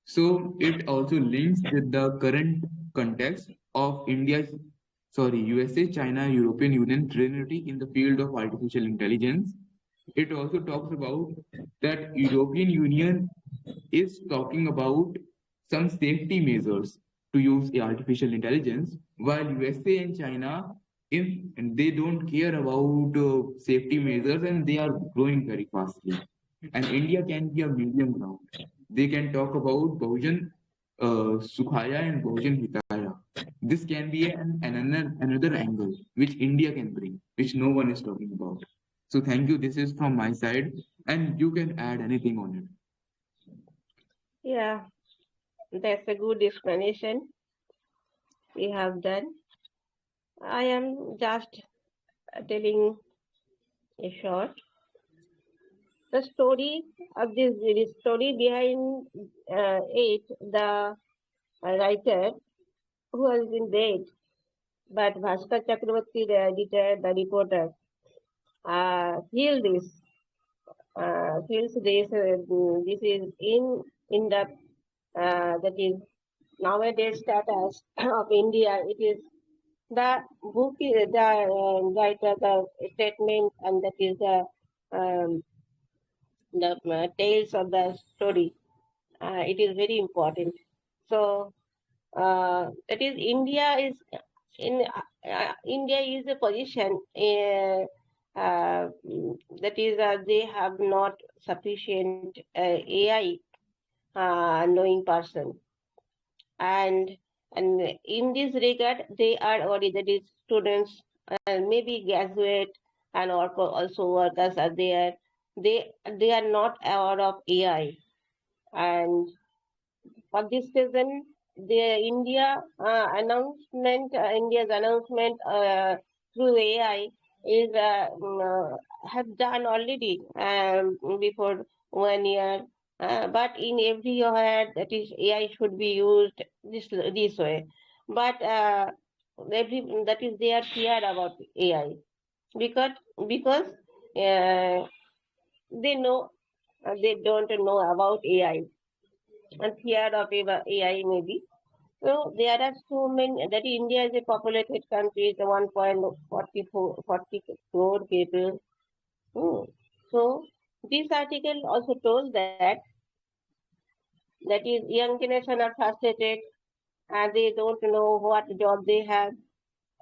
So it also links with the current context of USA, China, European Union trinity in the field of artificial intelligence. It also talks about that European Union is talking about some safety measures to use artificial intelligence, while USA and China, if they don't care about safety measures and they are growing very fastly. And India can be a medium ground. They can talk about Bahujan Sukhaya and Bahujan Hitaya. This can be another angle which India can bring, which no one is talking about. So thank you. This is from my side, and you can add anything on it. Yeah, that's a good explanation we have done. I am just telling a short. The story of this story behind it, the writer who has been dead, but Bhaskar Chakravarti, the editor, the reporter, feel this, feels this. This is in the that is nowadays status of India. It is the book, the writer, the statement, and that is um, the tales of the story. It is very important. So that is India is a position that is they have not sufficient AI knowing person, and in this regard they are already, that is students and maybe graduate and also workers are there. They are not aware of AI, and for this reason, India's announcement through AI is have done already before 1 year. But in everywhere, that is AI should be used this way. But that is they are feared about AI because because uh, they know they don't know about AI and fear of AI maybe. So there are so many, that India is a populated country, it's 1.40 crore people. Hmm. So this article also told that is young generation are frustrated and they don't know what job they have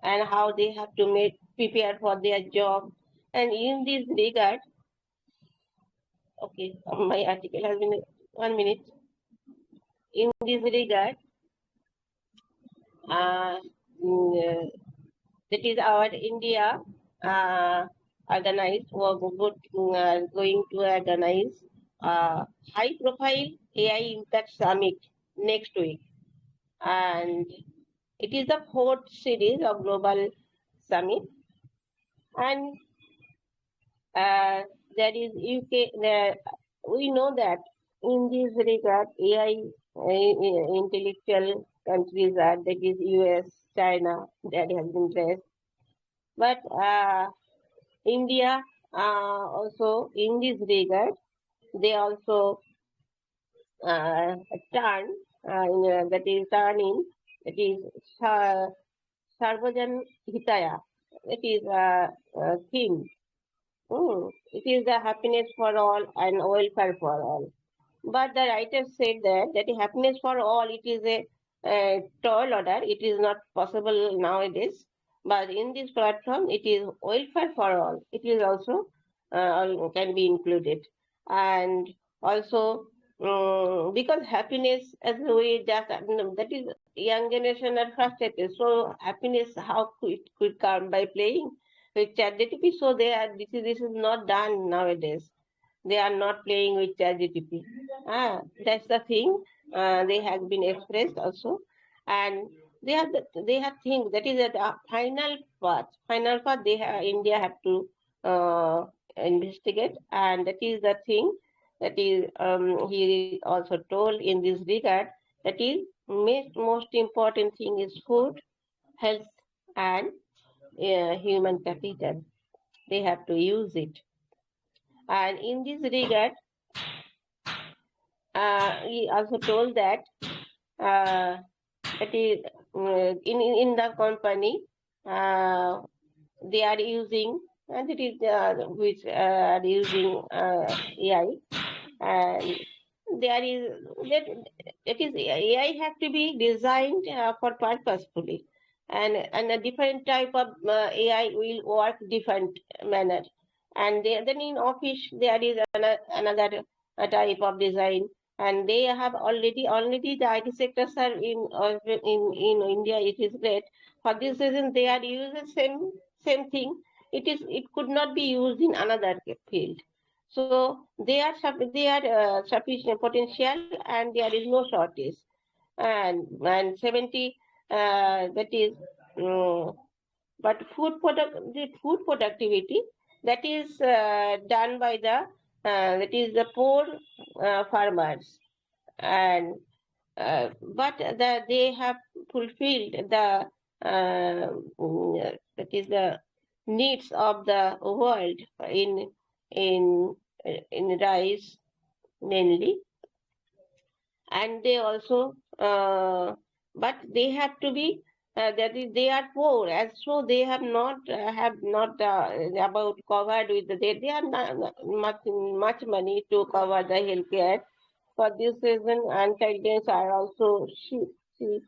and how they have to make prepare for their job. And in this regard, okay, my article has been 1 minute. In this regard, uh, mm, that is our India organized or going to organize high profile AI Impact Summit next week. And it is the fourth series of global summit. And there is UK, we know that in this regard, AI intellectual countries are, that is US, China, that has been placed. But India also in this regard, they also uh, turn that is turning, that is Sarvajan Hitaya, that is theme. It is the happiness for all and welfare for all. But the writer said that happiness for all, it is a tall order. It is not possible nowadays. But in this platform, it is welfare for all. It is also can be included. And also, because happiness, as we just, that is young generation are frustrated. So happiness, how could come by playing with ChatGPT? So this is not done nowadays. They are not playing with ChatGPT. That's the thing. They have been expressed also, and they have think that is the final part. Final part. India have to investigate, and that is the thing. That is he also told in this regard. That is most important thing is food, health, and human capital. They have to use it. And in this regard, he also told that that is in the company they are using, and it is which are using AI, and there is that it is AI have to be designed for purposefully, and a different type of AI will work different manner, and then in office there is another type of design, and they have already the IT sectors are in India. It is great. For this reason, they are using same thing. It could not be used in another field. So they are sufficient potential, and there is no shortage. And 70 that is. But the food productivity that is done by the that is the poor farmers, and they have fulfilled the that is the needs of the world in rice mainly, and they also but they have to be that is they are poor, and so they have not about covered with they have not much money to cover the healthcare. For this reason, anti-deaths are also cheap.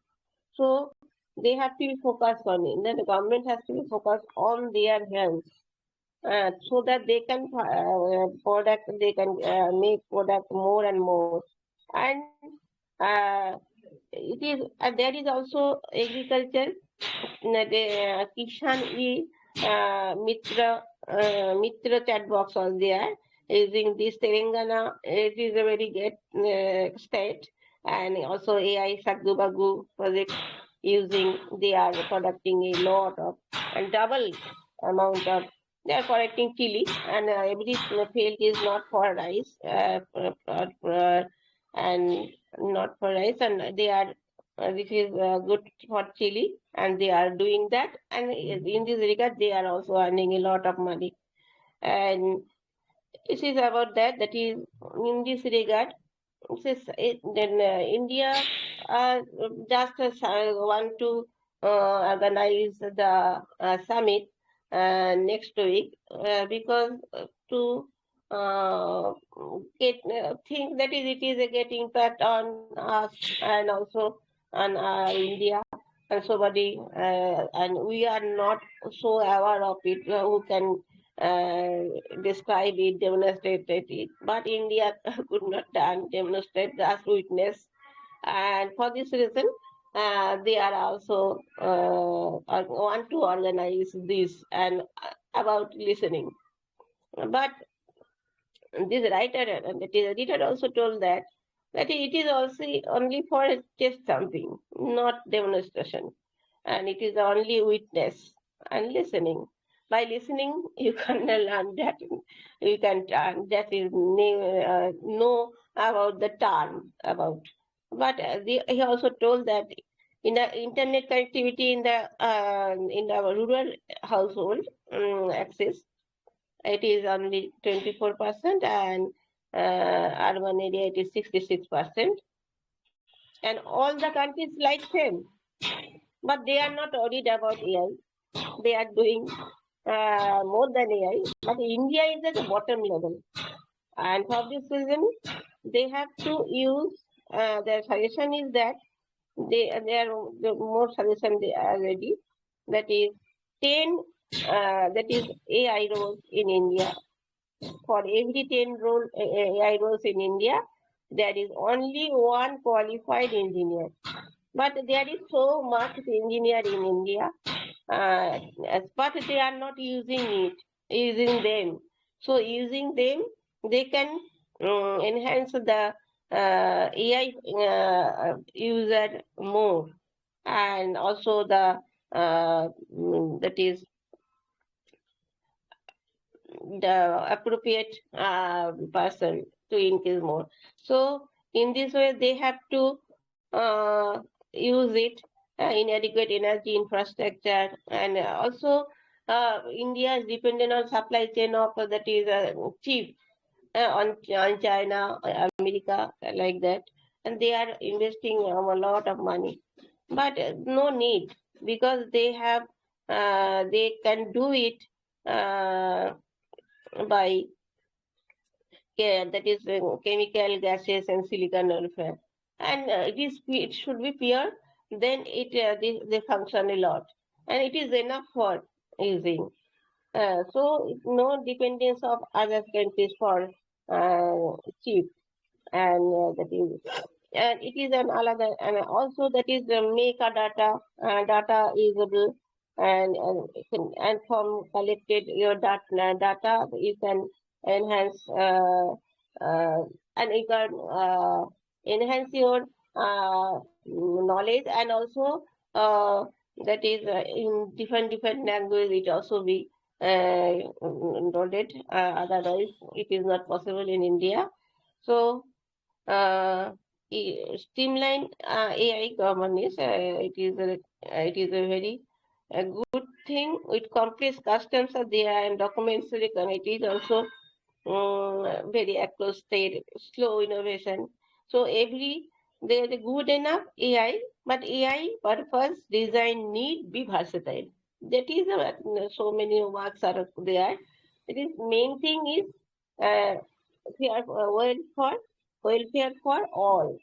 So they have to be focused on it. Then the government has to be focused on their health, so that they can make product more and more. And uh, it is there is also agriculture. The Kishan Mitra chat box was there using this Telangana. It is a very great state, and also AI Sadhu Bagu project using. They are collecting a lot of and double amount of. They are collecting chili, and every field is not for rice, and not for rice, and they are this is good for chili, and they are doing that, and in this regard they are also earning a lot of money. And this is about that, that is in this regard. Then India just want to organize the summit next week, because to uh, get think that is it is a get impact on us, and also on India, and somebody and we are not so aware of it, who can describe it, demonstrate it, but India could not demonstrate the witness, and for this reason, they are also want to organize this and about listening. But this writer and the editor also told that it is also only for a test something, not demonstration, and it is only witness and listening. By listening, you can learn that you can that is know about the term about. But he also told that in the internet connectivity in the rural household access, it is only 24%, and urban area it is 66%, and all the countries like same, but they are not worried about AI. They are doing more than AI, but India is at the bottom level, and for this reason they have to use. Their suggestion is that they are the more suggestion they are ready. That is 10. That is AI roles in India. For every 10 AI roles in India, there is only one qualified engineer. But there is so much engineer in India, but they are not using them. So using them, they can enhance the AI user more, and also that is the appropriate person to increase more. So in this way, they have to use it in adequate energy infrastructure, and also India is dependent on supply chain of that is cheap on China, America, like that, and they are investing a lot of money. But no need, because they can do it uh, by that is chemical gases and silicon welfare, and it should be pure. Then they function a lot, and it is enough for using. So no dependence of other countries for cheap, and that is, and it is an another, and also that is make a data usable, and from collected your data you can enhance and you can enhance your knowledge, and also uh, that is in different language it also be loaded, otherwise it is not possible in India. So uh, streamline AI governance. It is a very good thing with complex customs are there and documents record. It is also very close state, slow innovation. So there is a good enough AI, but AI purpose design need be versatile. That is so many works are there. It is main thing is uh, welfare for all,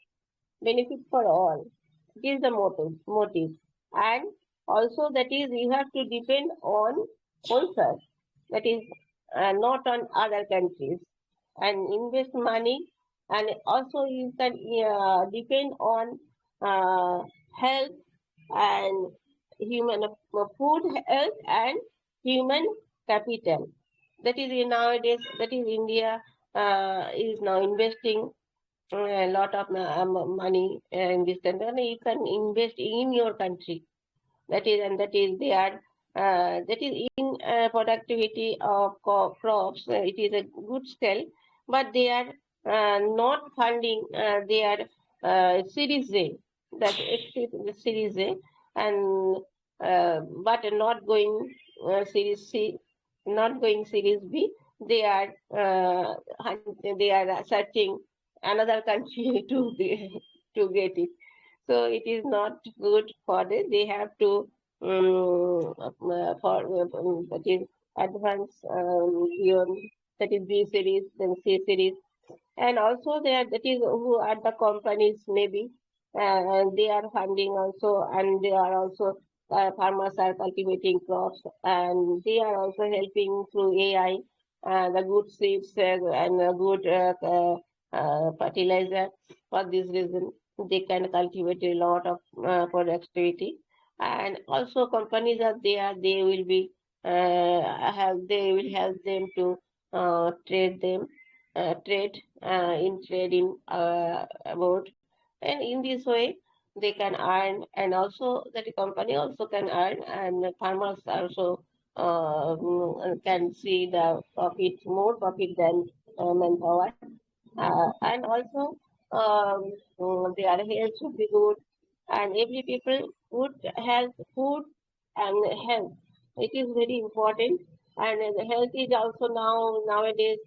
benefit for all. It is the motive, and also that is you have to depend on yourself. That is not on other countries, and invest money, and also you can depend on uh, health and human food health and human capital. That is nowadays. That is India is now investing a lot of money in this country. And you can invest in your country. That is they are that is in productivity of crops. It is a good scale, but they are not funding. They are Series A, that exit the Series A, and but not going Series C, not going Series B. They are they are searching another country to get it. So it is not good for this. They have to for that is advanced beyond, that is B series, then C series, and also there that is who are the companies maybe, and they are funding also, and they are also farmers are cultivating crops, and they are also helping through AI, the good seeds and good fertilizer. For this reason they can cultivate a lot of productivity, and also companies are there, they will help them to trade in trading about, and in this way they can earn, and also that the company also can earn, and farmers also can see the profit, more profit than manpower, and also their health should be good, and every people would have food and health. It is very important, and the health is also nowadays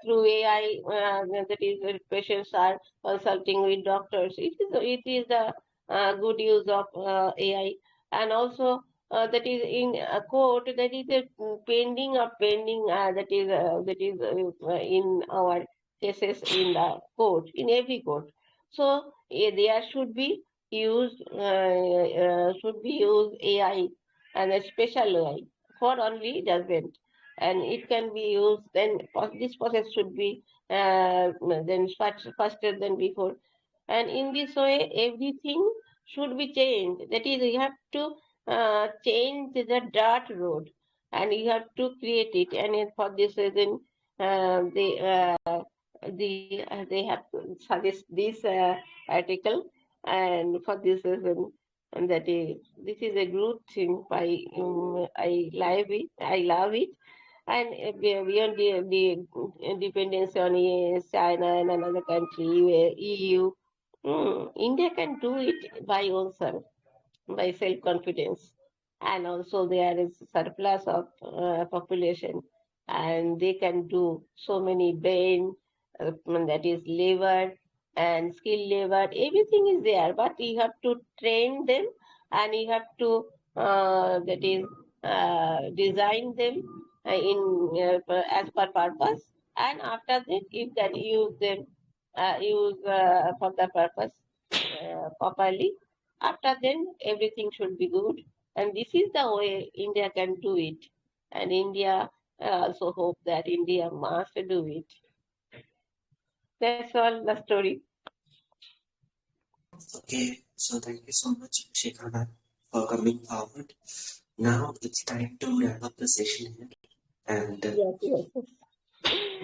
through AI. That is, patients are consulting with doctors. It is a good use of AI, and also that is in a court. That is a pending. That is in our cases in the court, in every court. So there should be used AI, and a special AI for only judgment, and it can be used. Then this process should be then faster than before, and in this way everything should be changed. That is, you have to change the dirt road, and you have to create it, and for this reason they have to suggest this article, and for this reason, and this is a good thing. I love it, and beyond the dependence on China and another country, EU, India can do it by oneself, by self-confidence, and also there is surplus of population, and they can do so many brain that is labor and skilled labor, everything is there, but you have to train them and you have to that is design them as per purpose, and after that you can use them for the purpose properly. After then everything should be good, and this is the way India can do it, and India also hope that India must do it. That's all the story. Okay, so thank you so much, Shekhar ma'am, for coming forward. Now it's time to wrap up the session here and Yes, yes.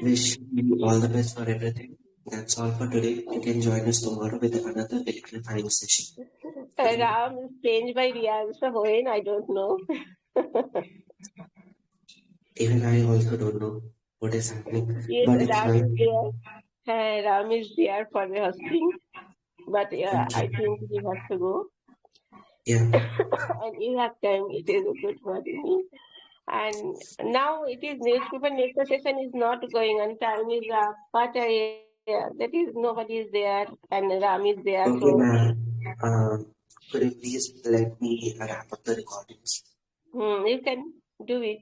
wish you all the best for everything. That's all for today. You can join us tomorrow with another electrifying session. Ram is changed by Riyansh. When I don't know. Even I also don't know what is happening, Yes, but it's Ram is fine. there. Ram is there for the hosting, but I Okay. think he has to go. Yeah. And you have time. It is good for me. And now it is newspaper Nexus session is not going on. Time is up, but that is nobody is there, and Ram is there. Okay, So ma'am. Could you please let me wrap up the recordings? you can do it.